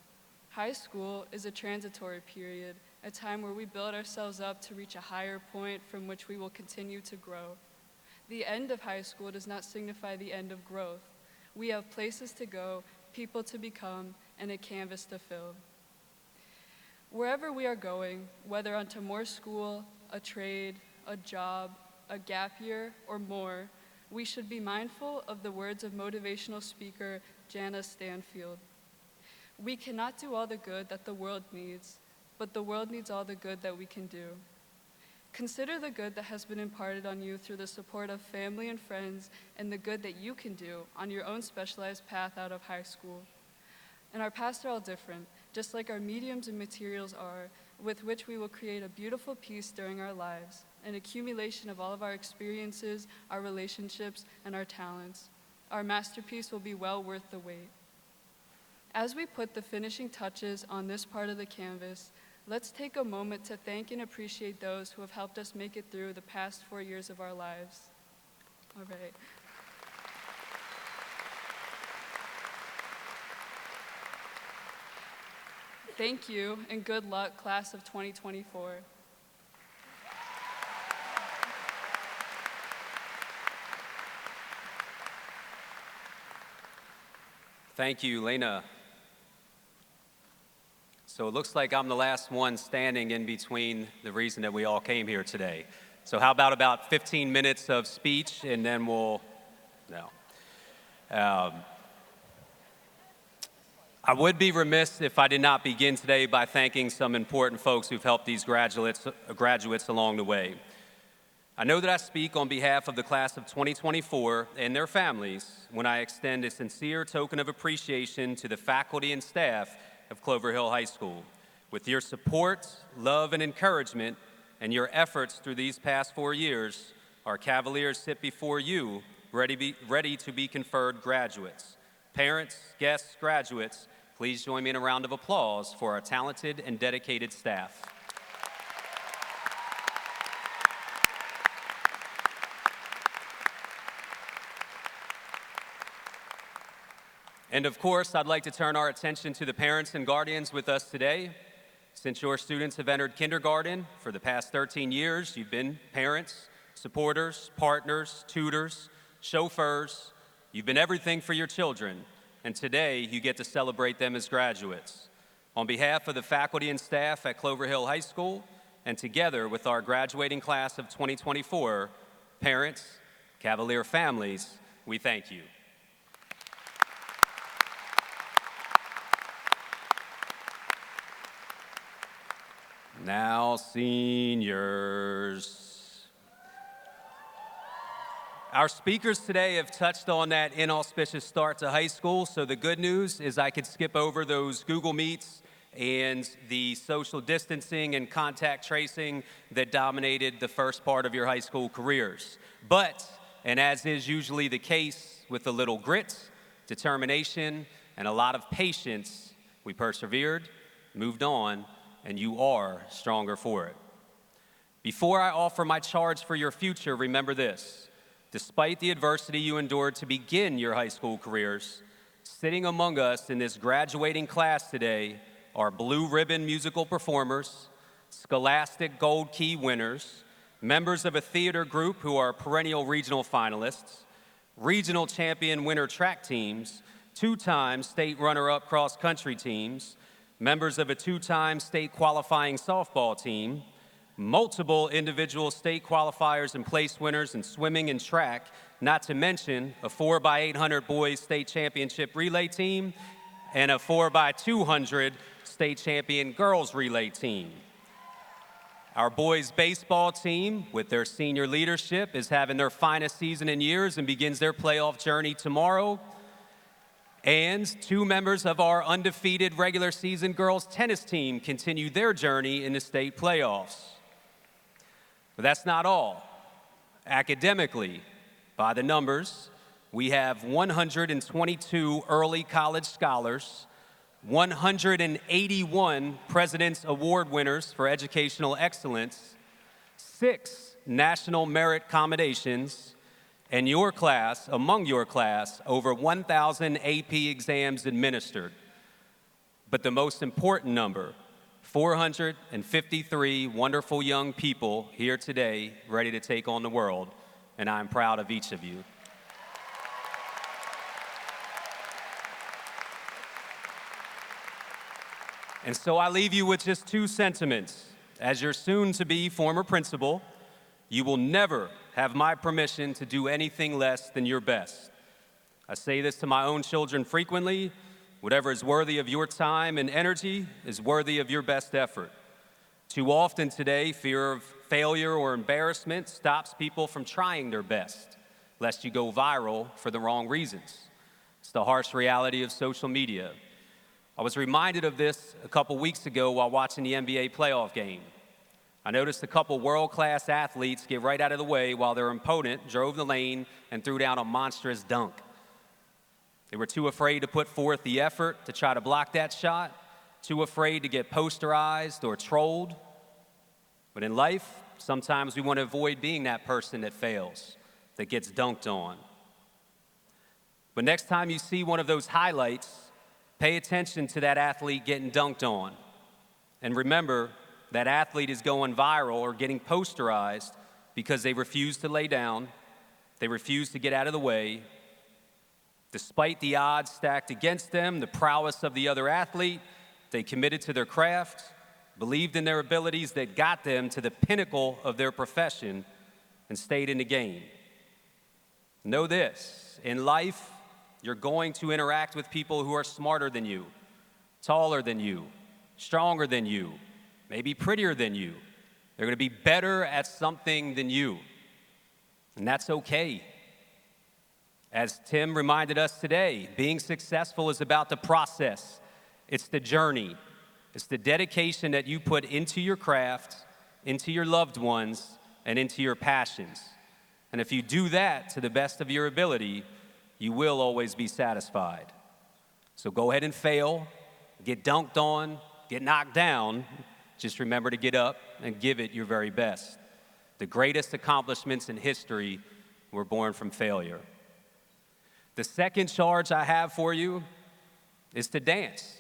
High school is a transitory period, a time where we build ourselves up to reach a higher point from which we will continue to grow. The end of high school does not signify the end of growth. We have places to go, people to become, and a canvas to fill. Wherever we are going, whether onto more school, a trade, a job, a gap year, or more, we should be mindful of the words of motivational speaker Jana Stanfield. We cannot do all the good that the world needs, but the world needs all the good that we can do. Consider the good that has been imparted on you through the support of family and friends, and the good that you can do on your own specialized path out of high school. And our paths are all different, just like our mediums and materials are, with which we will create a beautiful piece during our lives, an accumulation of all of our experiences, our relationships, and our talents. Our masterpiece will be well worth the wait. As we put the finishing touches on this part of the canvas, let's take a moment to thank and appreciate those who have helped us make it through the past 4 years of our lives. All right. Thank you, and good luck, class of 2024. Thank you, Lena. So it looks like I'm the last one standing in between the reason that we all came here today. So how about 15 minutes of speech, and then we'll, no. I would be remiss if I did not begin today by thanking some important folks who've helped these graduates along the way. I know that I speak on behalf of the class of 2024 and their families when I extend a sincere token of appreciation to the faculty and staff of Clover Hill High School. With your support, love, and encouragement, and your efforts through these past 4 years, our Cavaliers sit before you ready to be conferred graduates. Parents, guests, graduates, please join me in a round of applause for our talented and dedicated staff. And of course, I'd like to turn our attention to the parents and guardians with us today. Since your students have entered kindergarten, for the past 13 years, you've been parents, supporters, partners, tutors, chauffeurs. You've been everything for your children, and today you get to celebrate them as graduates. On behalf of the faculty and staff at Clover Hill High School, and together with our graduating class of 2024, parents, Cavalier families, we thank you. Now, seniors. Our speakers today have touched on that inauspicious start to high school, so the good news is I could skip over those Google Meets and the social distancing and contact tracing that dominated the first part of your high school careers. But, and as is usually the case with a little grit, determination, and a lot of patience, we persevered, moved on, and you are stronger for it. Before I offer my charge for your future, remember this. Despite the adversity you endured to begin your high school careers, sitting among us in this graduating class today are blue ribbon musical performers, Scholastic Gold Key winners, members of a theater group who are perennial regional finalists, regional champion winner track teams, 2-time state runner-up cross-country teams, members of a 2-time state qualifying softball team, multiple individual state qualifiers and place winners in swimming and track, not to mention a 4x800 boys state championship relay team and a 4x200 state champion girls relay team. Our boys baseball team, with their senior leadership, is having their finest season in years and begins their playoff journey tomorrow. And 2 members of our undefeated regular season girls tennis team continue their journey in the state playoffs. But that's not all. Academically, by the numbers, we have 122 early college scholars, 181 President's Award winners for educational excellence, 6 national merit commendations, and your class, among your class, over 1,000 AP exams administered. But the most important number, 453 wonderful young people here today ready to take on the world, and I'm proud of each of you. And so I leave you with just 2 sentiments. As your soon-to-be former principal, you will never have my permission to do anything less than your best. I say this to my own children frequently: whatever is worthy of your time and energy is worthy of your best effort. Too often today, fear of failure or embarrassment stops people from trying their best, lest you go viral for the wrong reasons. It's the harsh reality of social media. I was reminded of this a couple weeks ago while watching the NBA playoff game. I noticed a couple world-class athletes get right out of the way while their opponent drove the lane and threw down a monstrous dunk. They were too afraid to put forth the effort to try to block that shot, too afraid to get posterized or trolled. But in life, sometimes we want to avoid being that person that fails, that gets dunked on. But next time you see one of those highlights, pay attention to that athlete getting dunked on. And remember, that athlete is going viral or getting posterized because they refuse to lay down, they refuse to get out of the way. Despite the odds stacked against them, the prowess of the other athlete, they committed to their craft, believed in their abilities that got them to the pinnacle of their profession, and stayed in the game. Know this: in life, you're going to interact with people who are smarter than you, taller than you, stronger than you, maybe prettier than you. They're going to be better at something than you, and that's okay. As Tim reminded us today, being successful is about the process. It's the journey. It's the dedication that you put into your craft, into your loved ones, and into your passions. And if you do that to the best of your ability, you will always be satisfied. So go ahead and fail, get dunked on, get knocked down. Just remember to get up and give it your very best. The greatest accomplishments in history were born from failure. The second charge I have for you is to dance.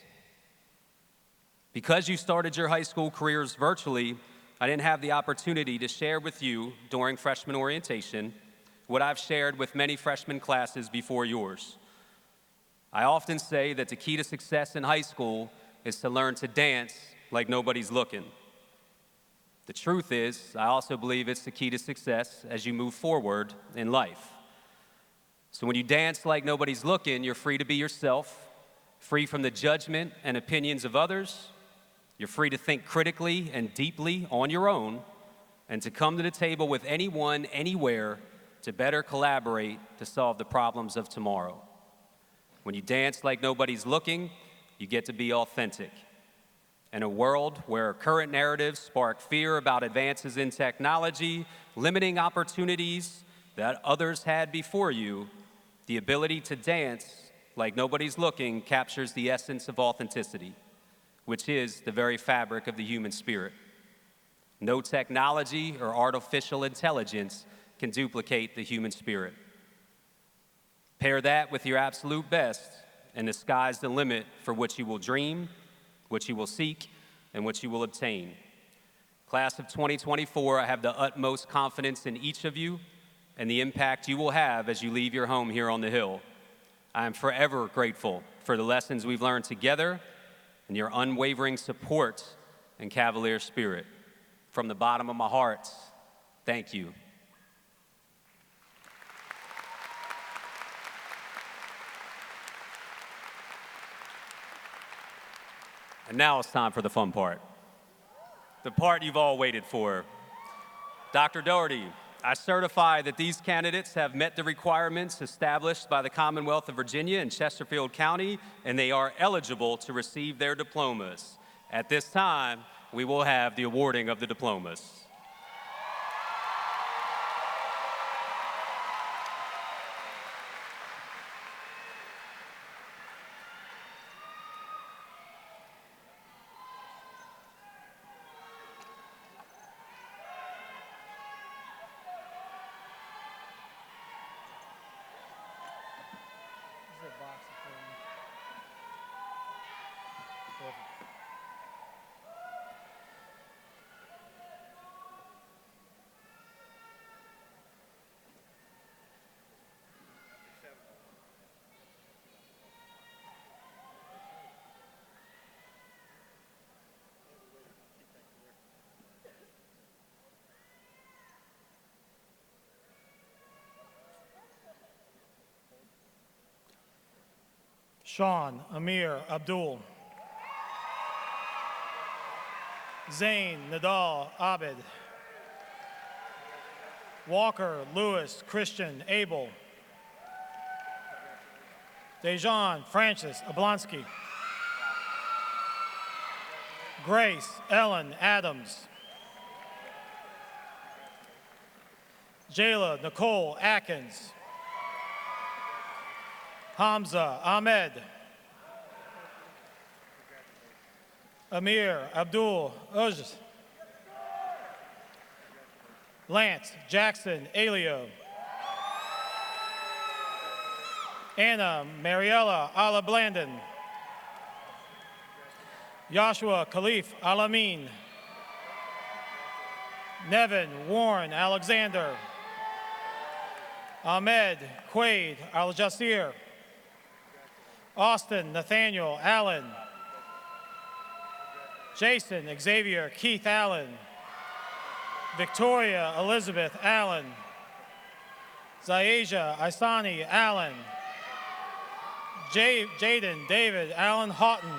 Because you started your high school careers virtually, I didn't have the opportunity to share with you during freshman orientation what I've shared with many freshman classes before yours. I often say that the key to success in high school is to learn to dance like nobody's looking. The truth is, I also believe it's the key to success as you move forward in life. So when you dance like nobody's looking, you're free to be yourself, free from the judgment and opinions of others. You're free to think critically and deeply on your own, and to come to the table with anyone, anywhere, to better collaborate to solve the problems of tomorrow. When you dance like nobody's looking, you get to be authentic. In a world where current narratives spark fear about advances in technology, limiting opportunities that others had before you, the ability to dance like nobody's looking captures the essence of authenticity, which is the very fabric of the human spirit. No technology or artificial intelligence can duplicate the human spirit. Pair that with your absolute best, and the sky's the limit for what you will dream, what you will seek, and what you will obtain. Class of 2024, I have the utmost confidence in each of you and the impact you will have as you leave your home here on the Hill. I am forever grateful for the lessons we've learned together and your unwavering support and cavalier spirit. From the bottom of my heart, thank you. And now it's time for the fun part. The part you've all waited for. Dr. Doherty, I certify that these candidates have met the requirements established by the Commonwealth of Virginia and Chesterfield County, and they are eligible to receive their diplomas. At this time, we will have the awarding of the diplomas. Sean Amir Abdul. Zain Nadal Abed. Walker Lewis Christian Abel. Dejan Francis Oblonsky. Grace Ellen Adams. Jayla Nicole Atkins. Hamza Ahmed. Amir Abdul Ujz. Lance Jackson Alio. Anna Mariella Ala Blandon. Joshua Khalif Alamin. Nevin Warren Alexander. Ahmed Quaid Al Jasir. Austin Nathaniel Allen. Jason Xavier Keith Allen. Victoria Elizabeth Allen. Zayaja Isani Allen. Jaden David Allen Houghton.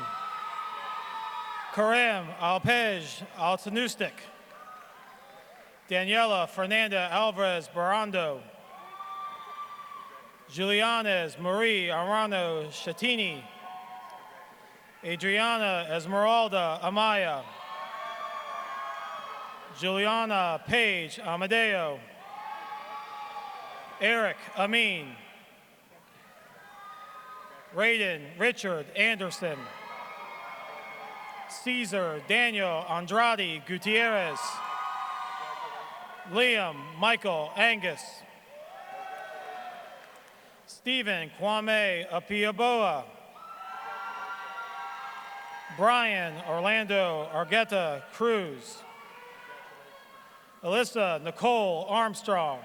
Karim Alpej Altanustik. Daniela Fernanda Alvarez Barando. Juliana Marie Arano Shatini. Adriana Esmeralda Amaya. Juliana Page Amadeo. Eric Amin. Raiden Richard Anderson. Caesar Daniel Andrade Gutierrez. Liam Michael Angus. Stephen Kwame Apiaboa. Brian Orlando Argueta Cruz. Alyssa Nicole Armstrong.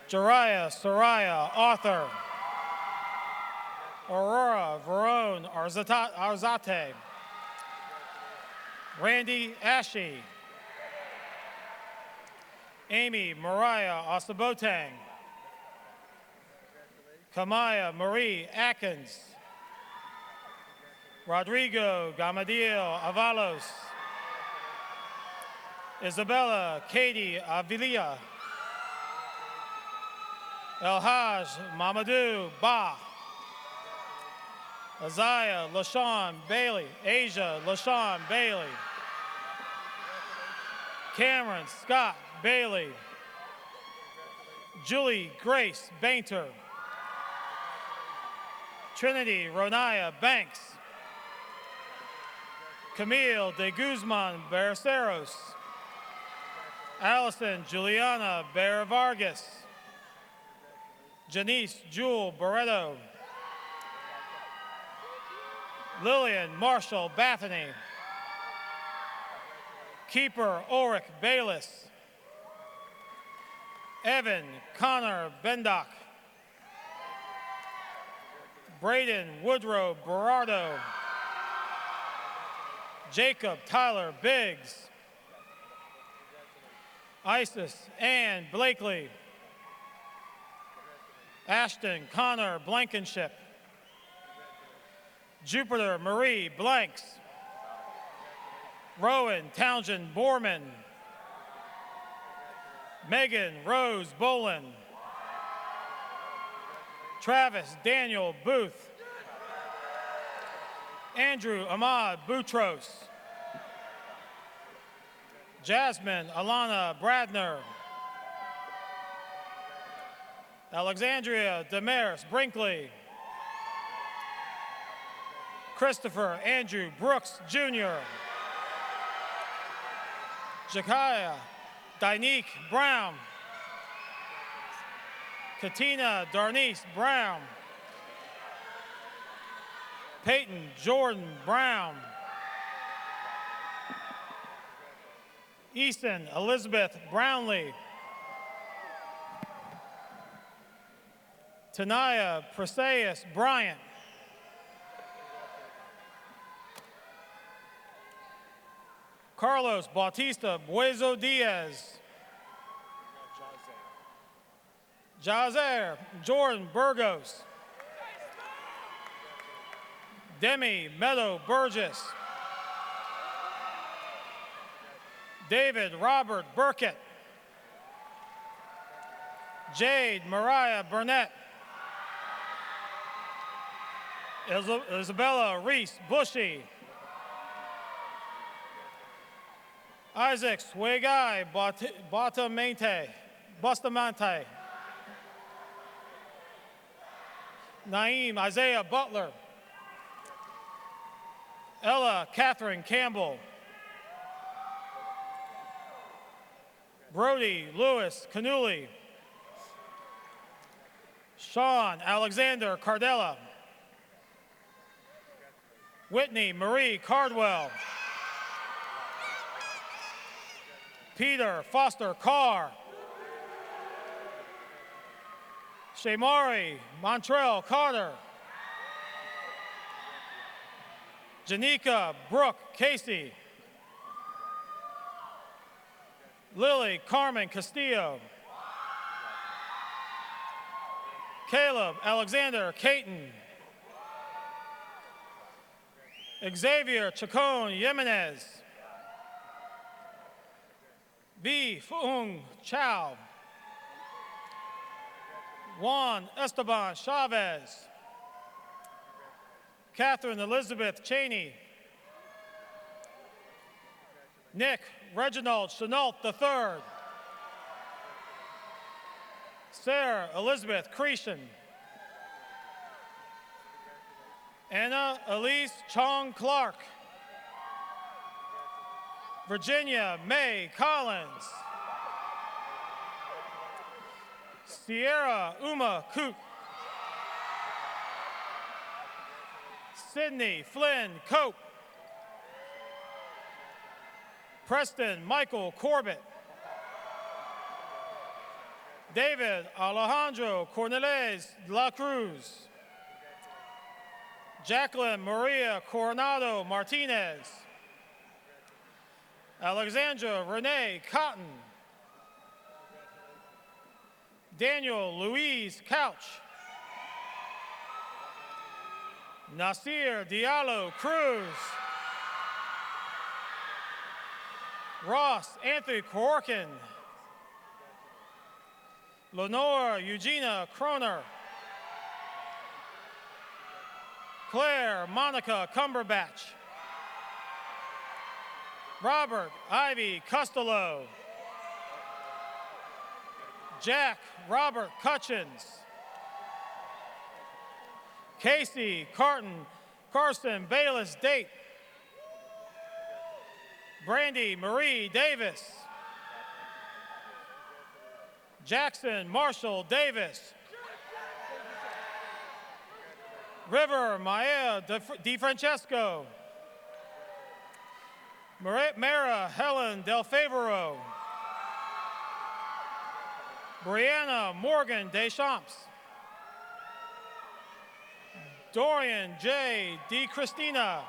Jariah Soraya Arthur. Aurora Verone Arzate. Randy Ashe. Amy Mariah Osabotang. Kamaya Marie Atkins. Rodrigo Gamadiel Avalos. Isabella Katie Avilia. Elhaj Mamadou Ba. Isaiah LaShawn Bailey. Asia LaShawn Bailey. Cameron Scott Bailey. Julie Grace Bainter. Trinity Ronaya Banks. Camille de Guzman Berceros. Allison Juliana Bear Vargas. Janice Jewel Barreto. Lillian Marshall Bathany. Keeper Ulrich Bayless. Evan Connor Bendock. Braden Woodrow Berardo. Jacob Tyler Biggs. Isis Ann Blakely. Ashton Connor Blankenship. Jupiter Marie Blanks. Rowan Townsend Borman. Megan Rose Bolin. Travis Daniel Booth. Andrew Ahmad Boutros. Jasmine Alana Bradner. Alexandria Damaris Brinkley. Christopher Andrew Brooks Jr. Jakaya Dinique Brown. Katina Darnice Brown. Peyton Jordan Brown. Easton Elizabeth Brownlee. Tanaya Perseus Bryant. Carlos Bautista Buezo Diaz. Jazer Jordan Burgos. Demi Meadow Burgess. David Robert Burkett. Jade Mariah Burnett. Isabella Reese Bushy. Isaac Swegai Bustamante. Naeem Isaiah Butler. Ella Catherine Campbell. Brody Lewis Canuli. Sean Alexander Cardella. Whitney Marie Cardwell. Peter Foster Carr. Shamari Montrell Carter. Janika Brooke Casey. Lily Carmen Castillo. Caleb Alexander Caton. Xavier Chacon Jimenez. B. Fung Chow. Juan Esteban Chavez. Catherine Elizabeth Cheney. Nick Reginald Chenault III. Sarah Elizabeth Cretion. Anna Elise Chong Clark. Virginia May Collins. Sierra Uma Coop. Sydney Flynn Cope. Preston Michael Corbett. David Alejandro Corneles La Cruz. Jacqueline Maria Coronado Martinez. Alexandra Renee Cotton. Daniel Louise Couch. Nasir Diallo Cruz. Ross Anthony Corkin. Lenore Eugenia Croner. Claire Monica Cumberbatch. Robert Ivy Costello. Jack Robert Cutchins. Casey Carson Bayless Date. Brandy Marie Davis. Jackson Marshall Davis. River Maya DeFrancesco. Mara Helen Del Favero. Brianna Morgan Deschamps. Dorian J. DiChristina.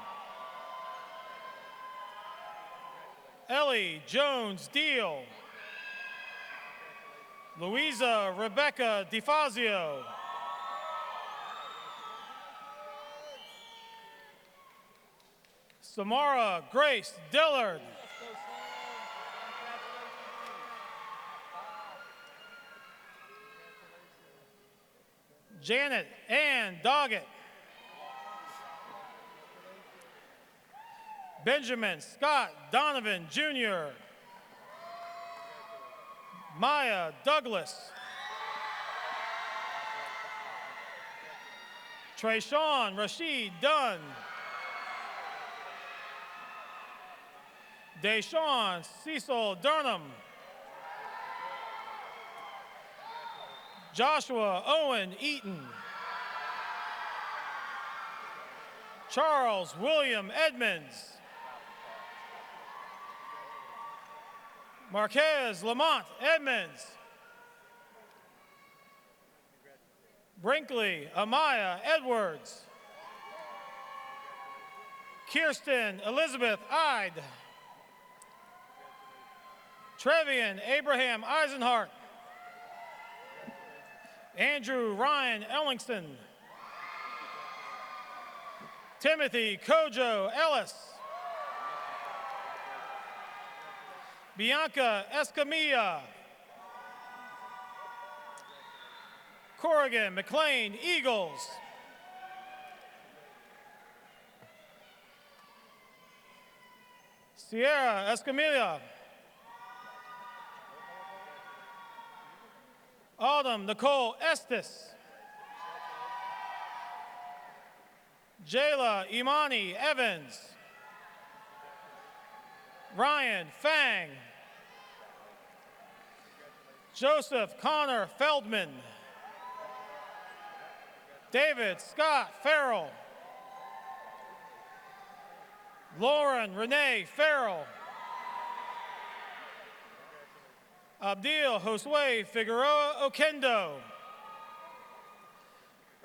Ellie Jones Deal. Louisa Rebecca DeFazio. Samara Grace Dillard. Janet Ann Doggett. Benjamin Scott Donovan Jr. Maya Douglas. Trayshawn Rashid Dunn. Deshawn Cecil Durham. Joshua Owen Eaton. Charles William Edmonds. Marquez Lamont Edmonds. Brinkley Amaya Edwards. Kirsten Elizabeth Ide. Trevian Abraham Eisenhart. Andrew Ryan Ellingston. Timothy Kojo Ellis. Bianca Escamilla. Corrigan McLean Eagles. Sierra Escamilla. Autumn Nicole Estes. Jayla Imani Evans. Ryan Fang. Joseph Connor Feldman. David Scott Farrell. Lauren Renee Farrell. Abdil Josue Figueroa Okendo.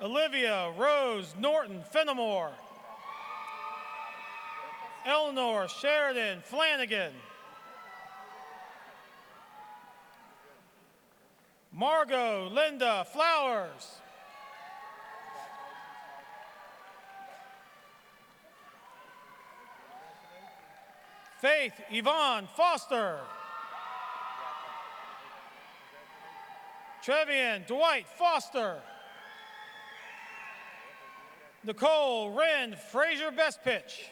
Olivia Rose Norton Fenimore. Eleanor Sheridan Flanagan. Margot Linda Flowers. Faith Yvonne Foster. Trevian Dwight Foster. Nicole Wren Fraser Bestpitch.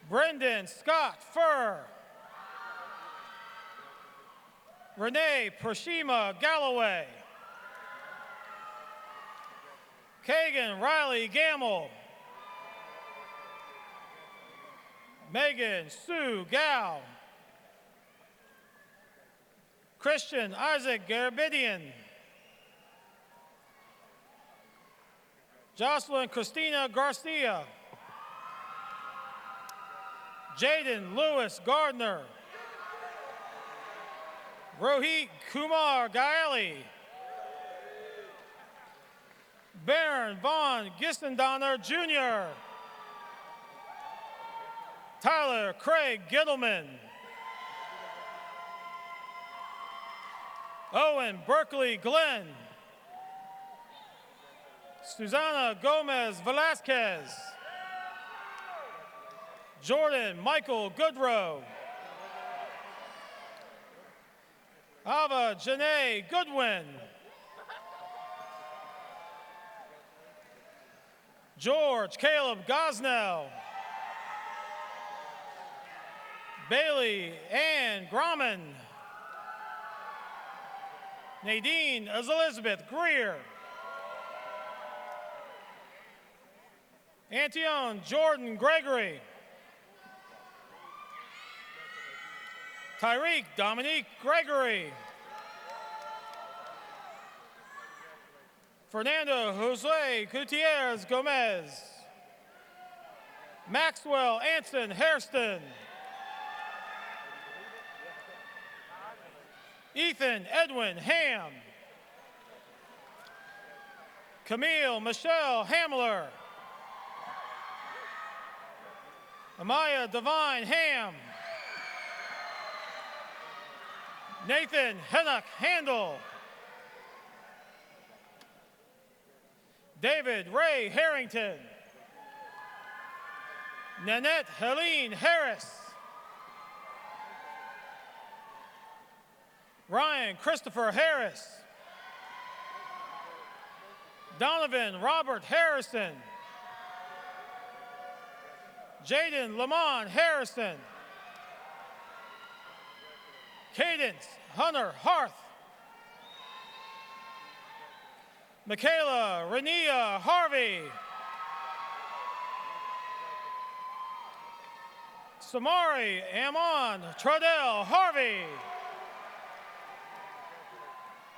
Brendan Scott Furr. Renee Pershima Galloway. Kagan Riley Gamble. Megan Sue Gow. Christian Isaac Garabidian. Jocelyn Christina Garcia. Jaden Lewis Gardner. Rohit Kumar Gaeli. Baron Vaughn Gissendoner Jr. Tyler Craig Gittleman. Owen Berkeley Glenn. Susana Gomez Velasquez. Jordan Michael Goodrow. Ava Janae Goodwin. George Caleb Gosnell. Bailey Ann Gromman. Nadine Elizabeth Greer. Antion Jordan Gregory. Tyreek Dominique Gregory. Fernando Jose Gutierrez Gomez. Maxwell Anson Hairston. Ethan Edwin Ham. Camille Michelle Hamler. Amaya Devine Ham. Nathan Hennock Handel. David Ray Harrington. Nanette Helene Harris. Ryan Christopher Harris. Donovan Robert Harrison. Jaden Lamont Harrison. Cadence Hunter Harth. Michaela Renia Harvey. Samari Amon Tradell Harvey.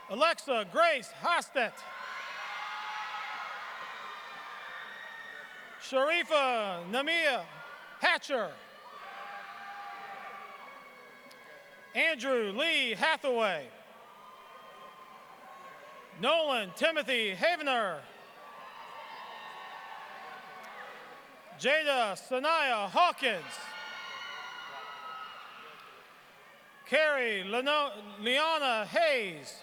Alexa Grace Hostet. Sharifa Namia Hatcher. Andrew Lee Hathaway. Nolan Timothy Havener. Jada Sanaya Hawkins. Carrie Leona Hayes.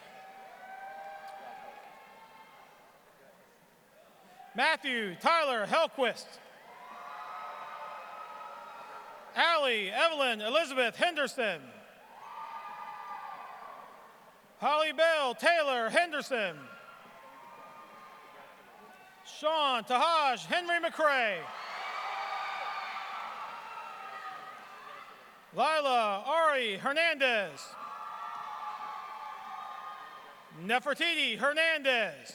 Matthew Tyler Helquist. Allie Evelyn Elizabeth Henderson. Holly Bell Taylor Henderson. Sean Tahaj Henry McCrae. Lila Ari Hernandez. Nefertiti Hernandez.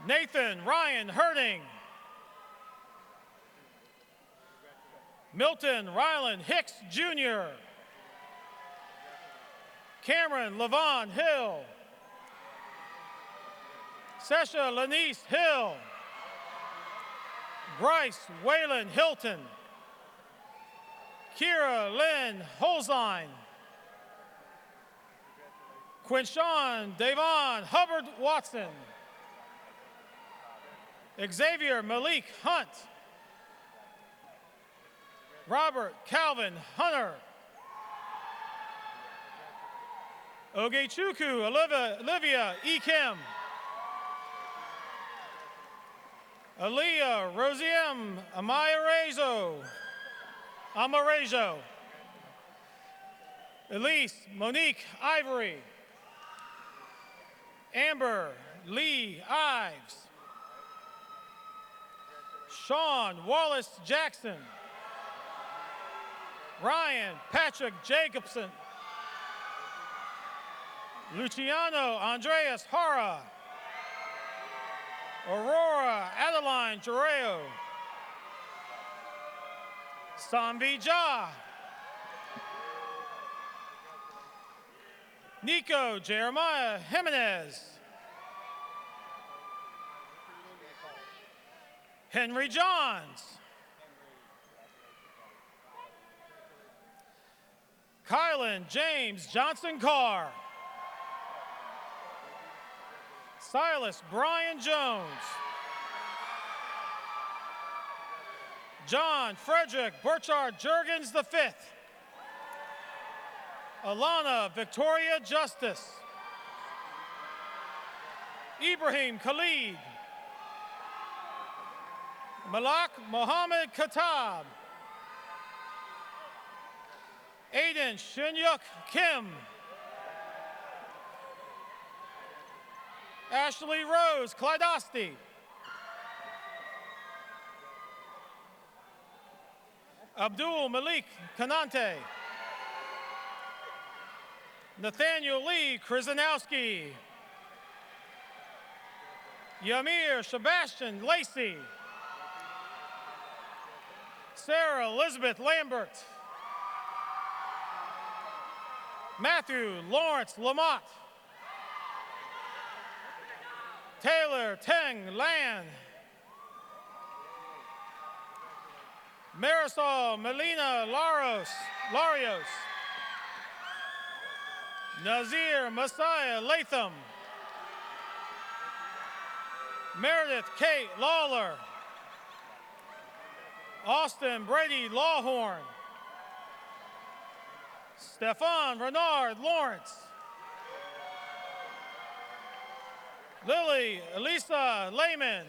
Nathan Ryan Herding. Milton Ryland Hicks Jr. Cameron Levon Hill. Sesha Lanice Hill. Bryce Waylon Hilton. Kira Lynn Holzine. Quinshawn Davon Hubbard Watson. Xavier Malik Hunt. Robert Calvin Hunter. Ogechukwu Olivia E. Kim. Aaliyah Rosiem Amarejo. Elise Monique Ivory. Amber Lee Ives. Sean Wallace Jackson. Ryan Patrick Jacobson. Luciano Andreas Hara. Aurora Adeline Jareo. Sambi Ja. Nico Jeremiah Jimenez. Henry Johns. Kylan James Johnson Carr. Silas Brian Jones. John Frederick Burchard Jurgens V. Alana Victoria Justice. Ibrahim Khalid. Malak Mohammed Khattab. Aiden Shinyuk Kim. Ashley Rose Clydosti. Abdul Malik Kanante. Nathaniel Lee Krzyzanowski. Yamir Sebastian Lacey. Sarah Elizabeth Lambert. Matthew Lawrence Lamott. Taylor Teng Lan. Marisol Melina Larios. Nazir Messiah Latham. Meredith Kate Lawler. Austin Brady Lawhorn. Stefan Renard Lawrence. Lily Elisa Lehman.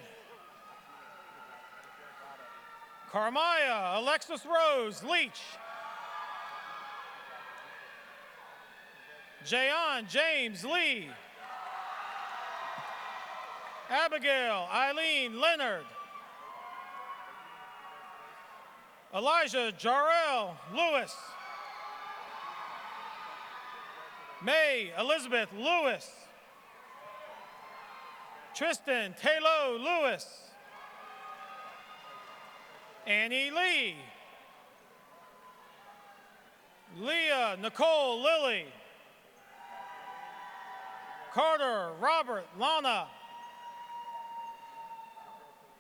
Carmaya Alexis Rose Leach. Jayon James Lee. Abigail Eileen Leonard. Elijah Jarrell Lewis. May Elizabeth Lewis. Tristan Taylor Lewis. Annie Lee. Leah Nicole Lilly. Carter Robert Lana.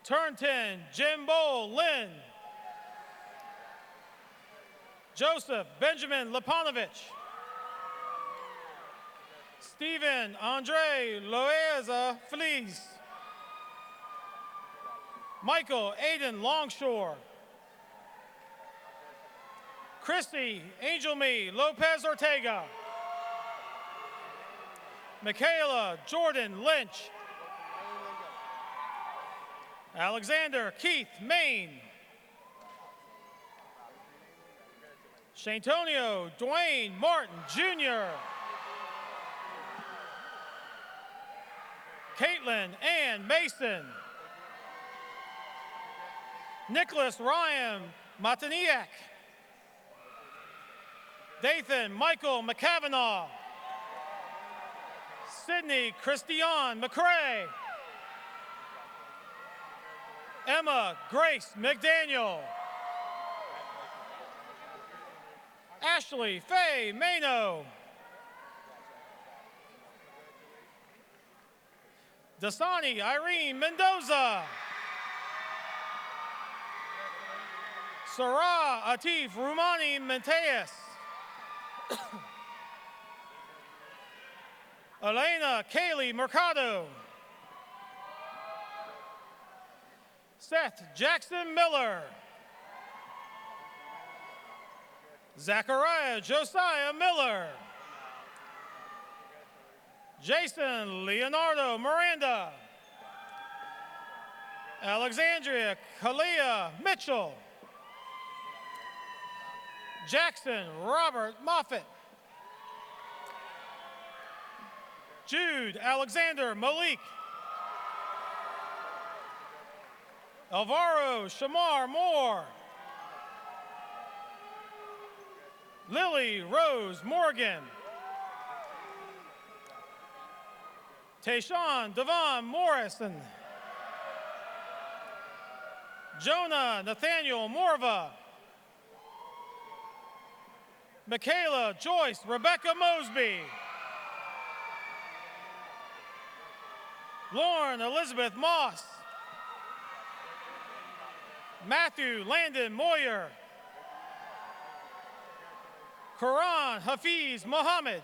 Turnton Jimbo Lynn. Joseph Benjamin Lipanovich. Stephen Andre Loeza Feliz. Michael Aiden Longshore. Christy Angelme Lopez Ortega. Michaela Jordan Lynch. Alexander Keith Main. Shantonio Dwayne Martin, Jr. Caitlin Ann Mason. Nicholas Ryan Mataniak. Dathan Michael McCavanagh. Sydney Christian McCrae. Emma Grace McDaniel. Ashley Faye Mano. Dasani Irene Mendoza. Sarah Atif Rumani Menteas. Elena Kaylee Mercado. Seth Jackson Miller. Zachariah Josiah Miller. Jason Leonardo Miranda. Alexandria Kalia Mitchell. Jackson Robert Moffitt. Jude Alexander Malik. Alvaro Shamar Moore. Lily Rose Morgan. Tayshawn Devon Morrison. Jonah Nathaniel Morva. Michaela Joyce Rebecca Mosby. Lauren Elizabeth Moss. Matthew Landon Moyer. Quran Hafiz Mohammed.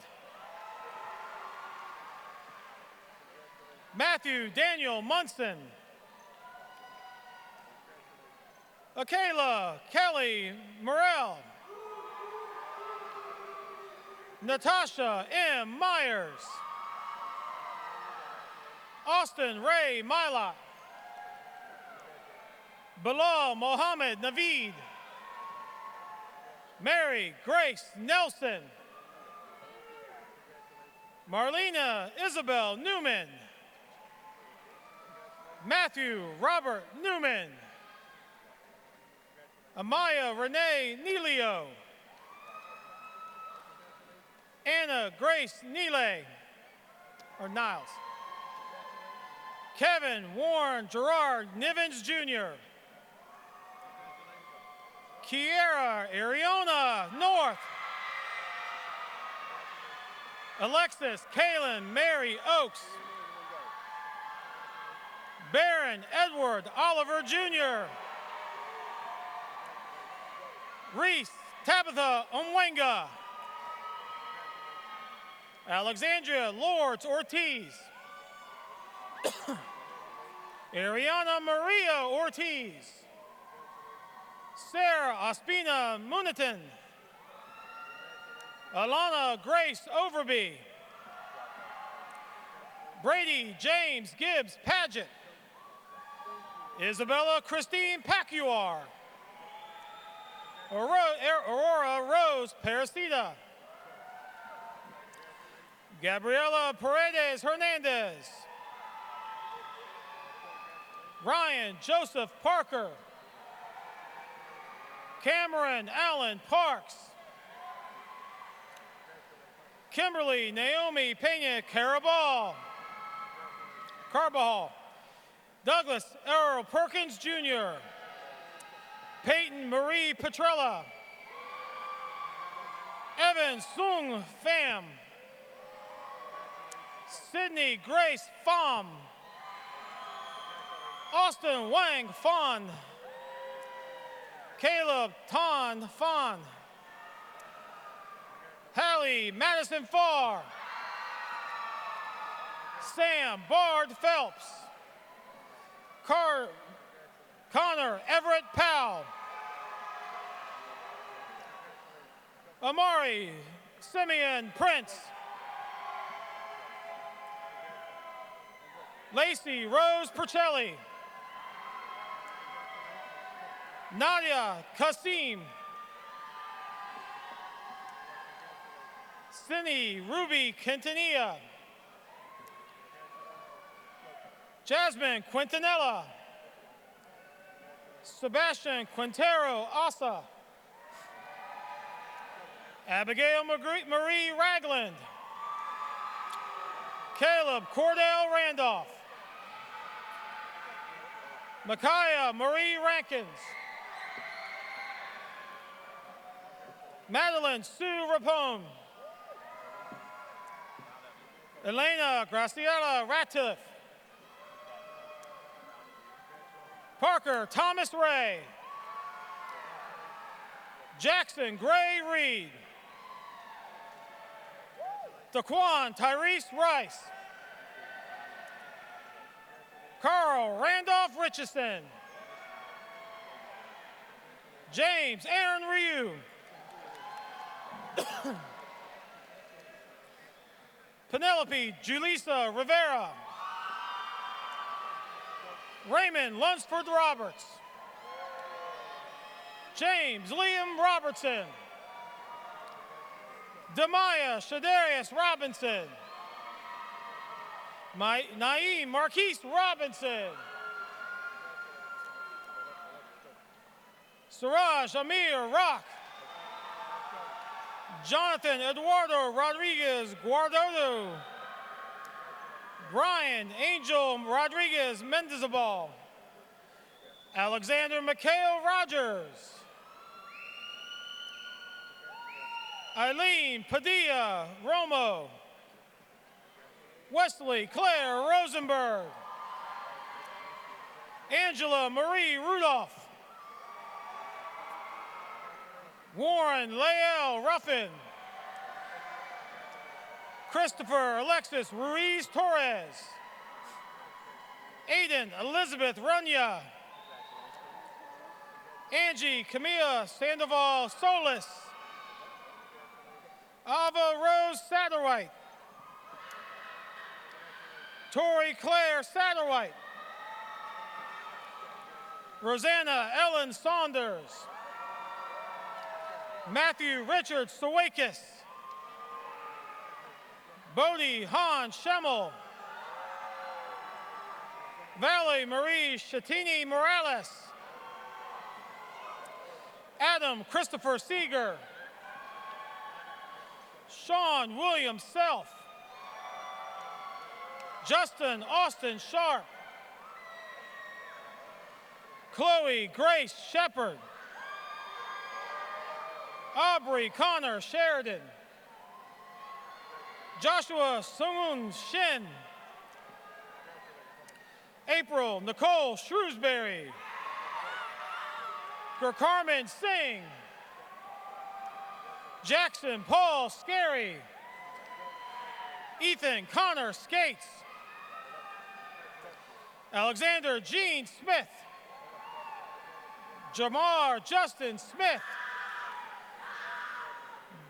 Matthew Daniel Munson. Akayla Kelly Morrell. Natasha M. Myers. Austin Ray Milot. Bilal Mohammed Naveed. Mary Grace Nelson. Marlena Isabel Newman. Matthew Robert Newman. Amaya Renee Neilio. Anna Grace Neely, or Niles. Kevin Warren Gerard Nivens Jr. Kiera Ariona North. Alexis Kaylin Mary Oaks. Baron Edward Oliver Jr. Reese Tabitha Omwenga. Alexandria Lords Ortiz. Ariana Maria Ortiz. Sarah Ospina Munitin. Alana Grace Overby. Brady James Gibbs Paget. Isabella Christine Pacuar. Aurora Rose Parasita. Gabriela Paredes Hernandez. Ryan Joseph Parker. Cameron Allen Parks. Kimberly Naomi Pena Carbajal. Douglas Earl Perkins Jr. Peyton Marie Petrella. Evan Sung Pham. Sydney Grace Pham. Austin Wang Fan. Caleb Ton Fan. Hallie Madison Farr. Sam Bard Phelps. Connor Everett Powell. Amari Simeon Prince. Lacey Rose Percelli. Nadia Kasim. Cindy Ruby Quintanilla. Jasmine Quintanilla. Sebastian Quintero Asa. Abigail Marie Ragland. Caleb Cordell Randolph. Micaiah Marie Rankins. Madeline Sue Rapone. Elena Graciela Ratliff. Parker Thomas Ray. Jackson Gray Reed. Daquan Tyrese Rice. Carl Randolph Richardson. James Aaron Ryu. Penelope Julissa Rivera. Raymond Lunsford Roberts. James Liam Robertson. Demaya Shadarius Robinson. Naeem Marquise Robinson. Siraj Amir Rock. Jonathan Eduardo Rodriguez Guardado. Brian Angel Rodriguez Mendizabal. Alexander Mikhail Rogers. Eileen Padilla Romo. Wesley Claire Rosenberg. Angela Marie Rudolph. Warren Lael Ruffin. Christopher Alexis Ruiz Torres. Aiden Elizabeth Runya. Angie Camilla Sandoval Solis. Ava Rose Satterwhite. Tori Claire Satterwhite. Rosanna Ellen Saunders. Matthew Richard Sawakis. Bodie Han Schemmel. Valerie Marie Chatini Morales. Adam Christopher Seeger. Sean William Self. Justin Austin Sharp. Chloe Grace Shepard. Aubrey Connor Sheridan. Joshua Soon Shin. April Nicole Shrewsbury. Carmen Singh. Jackson Paul Scary. Ethan Connor Skates. Alexander Gene Smith. Jamar Justin Smith.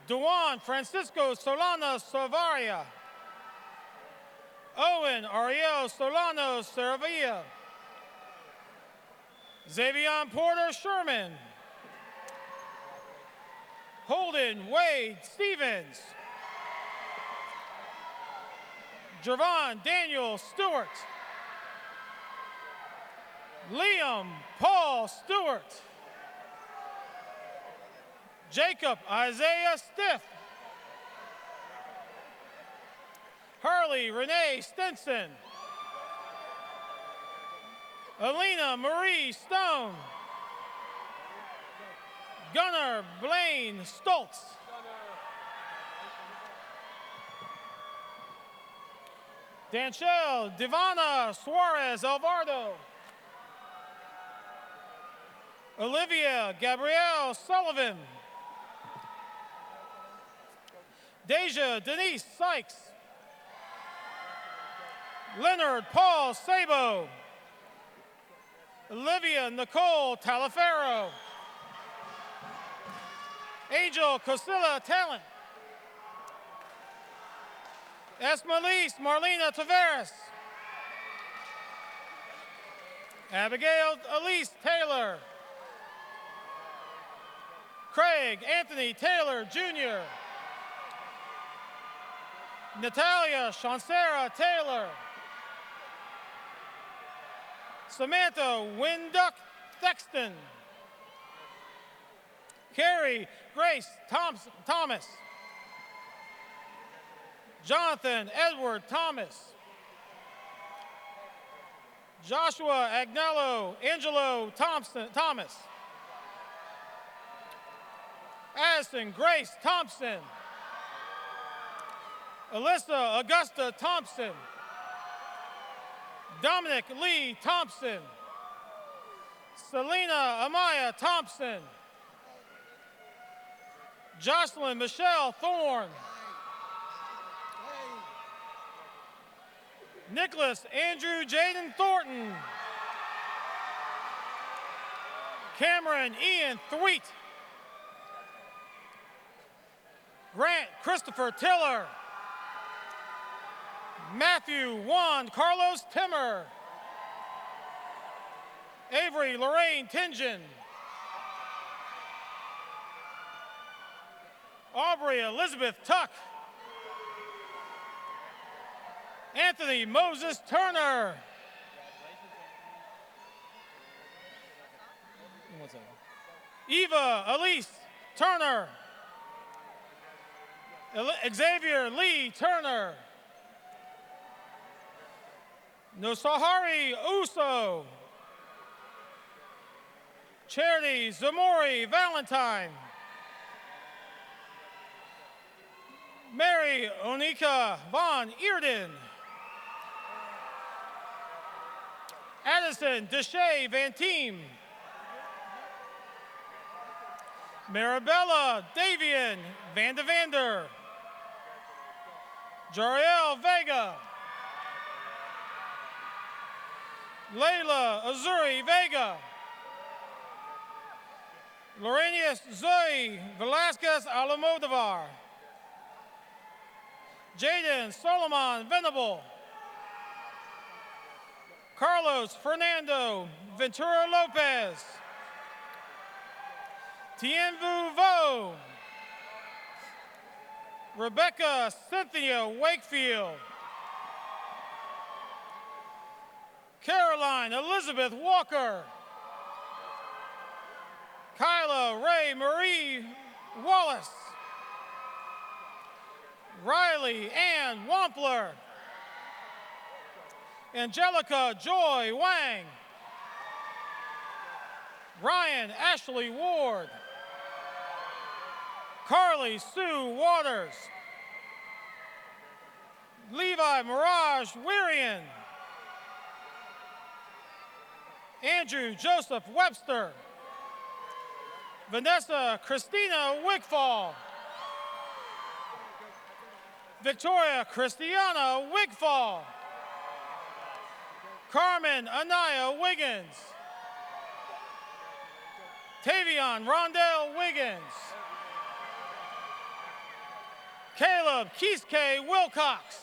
Dewan Francisco Solano Savaria. Owen Ariel Solano Saravia. Xavier Porter Sherman. Holden Wade Stevens. Jervon Daniel Stewart. Liam Paul Stewart. Jacob Isaiah Stiff. Harley Renee Stinson. Alina Marie Stone. Gunnar Blaine Stoltz. Danchelle Divana Suarez Alvardo. Olivia Gabrielle Sullivan. Deja Denise Sykes. Leonard Paul Sabo. Olivia Nicole Talaferro. Angel Cosilla Talent. Esmalise Marlena Taveras. Abigail Elise Taylor. Craig Anthony Taylor, Jr. Natalia Shansera Taylor. Samantha Winduck Thexton. Carrie Grace Thomas. Jonathan Edward Thomas. Joshua Angelo Thomas. Addison Grace Thompson. Alyssa Augusta Thompson. Dominic Lee Thompson. Selena Amaya Thompson. Jocelyn Michelle Thorne. Nicholas Andrew Jaden Thornton. Cameron Ian Thweet. Grant Christopher Tiller. Matthew Juan Carlos Timmer. Avery Lorraine Tingen. Aubrey Elizabeth Tuck. Anthony Moses Turner. Eva Elise Turner. Xavier Lee Turner. Nosahari Uso. Charity Zamori Valentine. Mary Onika Von Earden. Addison Deshay Van Team. Marabella Davian Van de Vander. Jariel Vega. Layla Azuri Vega. Lorenius Zoe Velasquez Alamodovar. Jaden Solomon Venable. Carlos Fernando Ventura Lopez. Tienvu Vo. Rebecca Cynthia Wakefield. Caroline Elizabeth Walker. Kyla Ray Marie Wallace. Riley Ann Wampler. Angelica Joy Wang. Ryan Ashley Ward. Carly Sue Waters. Levi Mirage Wirian. Andrew Joseph Webster. Vanessa Christina Wigfall. Victoria Christiana Wigfall. Carmen Anaya Wiggins. Tavion Rondell Wiggins. Caleb Kiske Wilcox.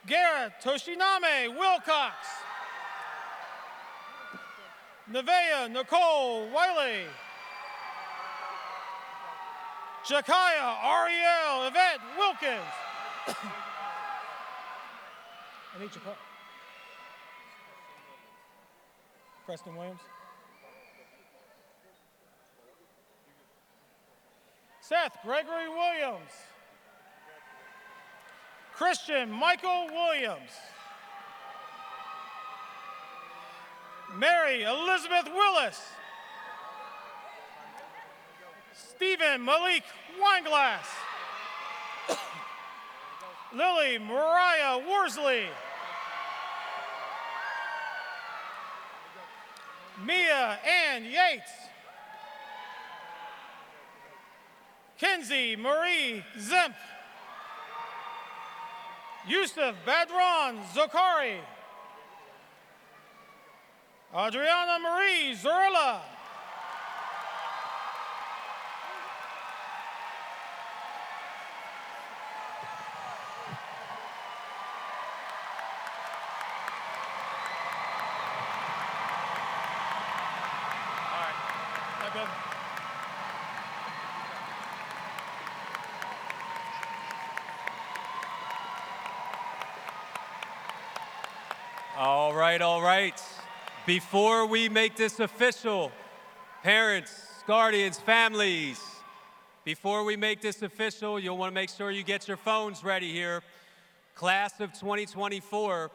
Garrett Toshiname Wilcox. Nevaeh Nicole Wiley. Jakaya Ariel Yvette Wilkins. I need your call. Preston Williams. Seth Gregory Williams. Christian Michael Williams. Mary Elizabeth Willis. Stephen Malik Weinglass. Lily Mariah Worsley. Mia Ann Yates. Kenzie Marie Zemp. Yusuf Badran Zokari. Adriana Marie Zurla. all right. Before we make this official, parents, guardians, families, before we make this official, you'll want to make sure you get your phones ready here. Class of 2024,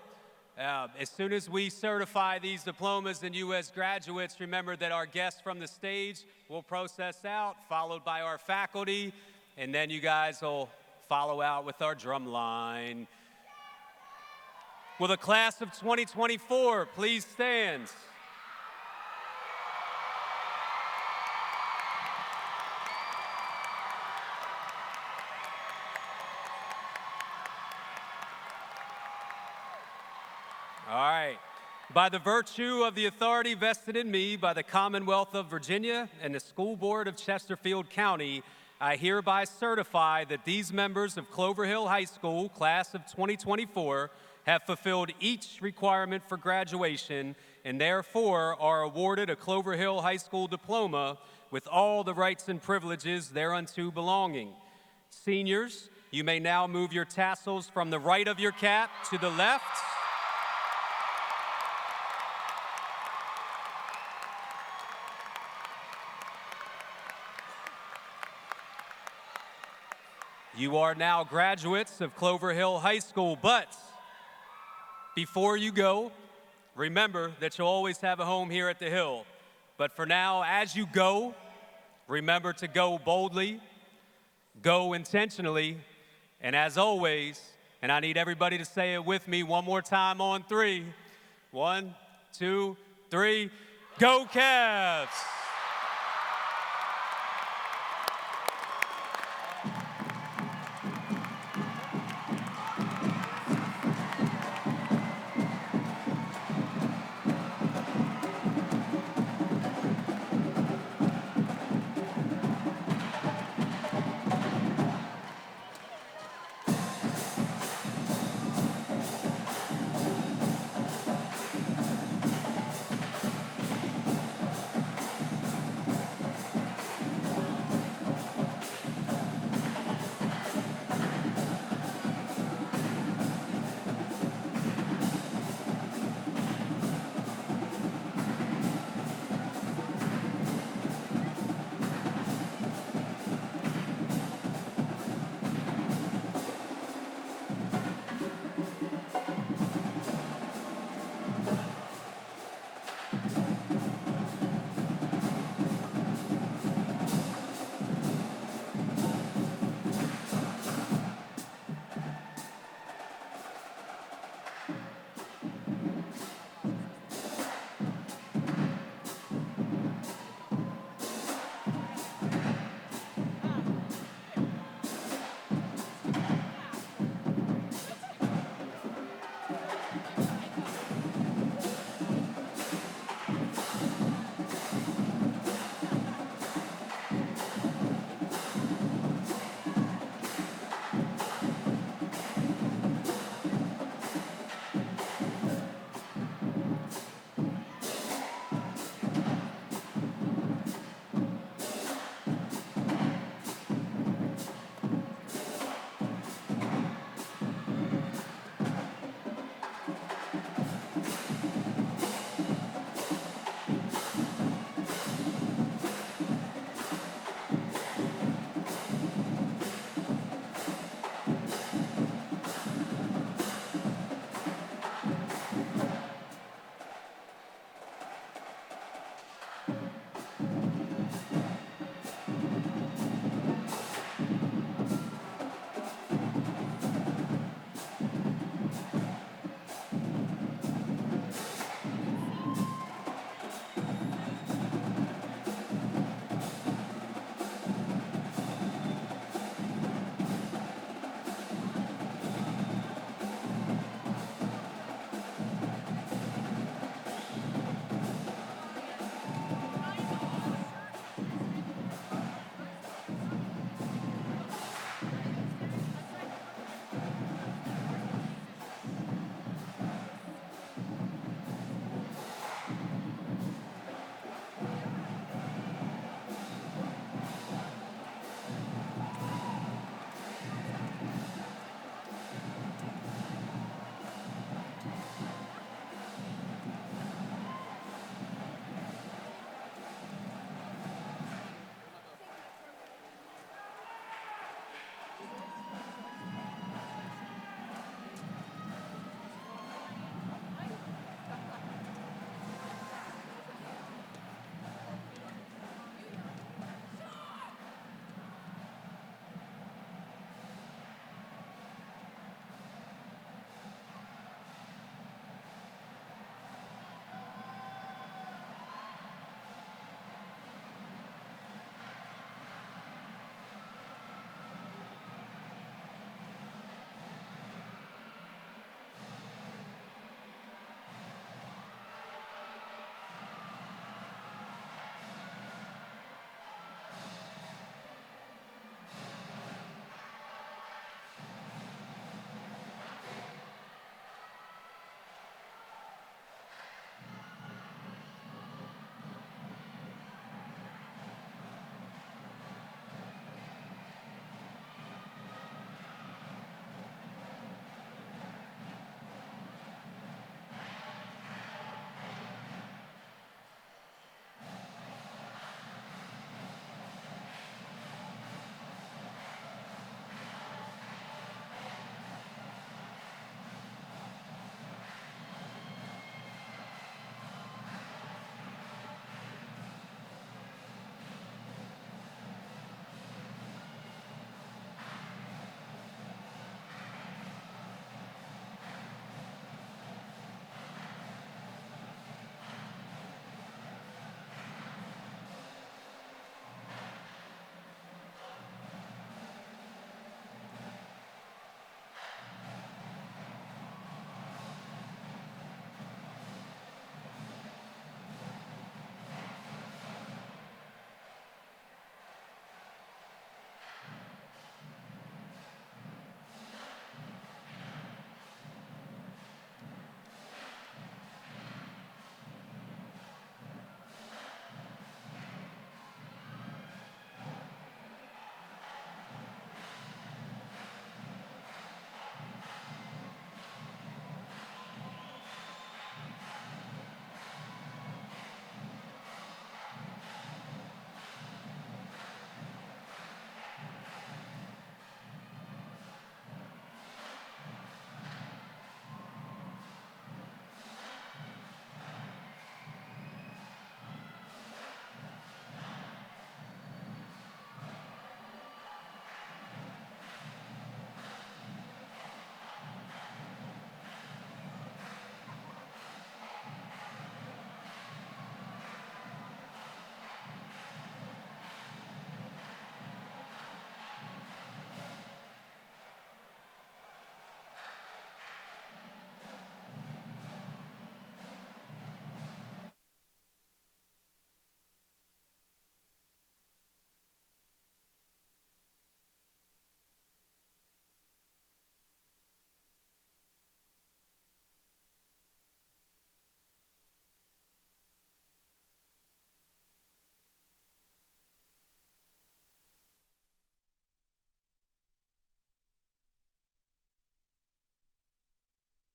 as soon as we certify these diplomas and you as graduates, remember that our guests from the stage will process out, followed by our faculty, and then you guys will follow out with our drum line. Will the class of 2024 please stand? All right. By the virtue of the authority vested in me by the Commonwealth of Virginia and the School Board of Chesterfield County, I hereby certify that these members of Clover Hill High School, class of 2024, have fulfilled each requirement for graduation and therefore are awarded a Clover Hill High School diploma with all the rights and privileges thereunto belonging. Seniors, you may now move your tassels from the right of your cap to the left. You are now graduates of Clover Hill High School, but before you go, remember that you'll always have a home here at the Hill. But for now, as you go, remember to go boldly, go intentionally, and as always, and I need everybody to say it with me one more time on 3. 1, 2, 3, go Cavs!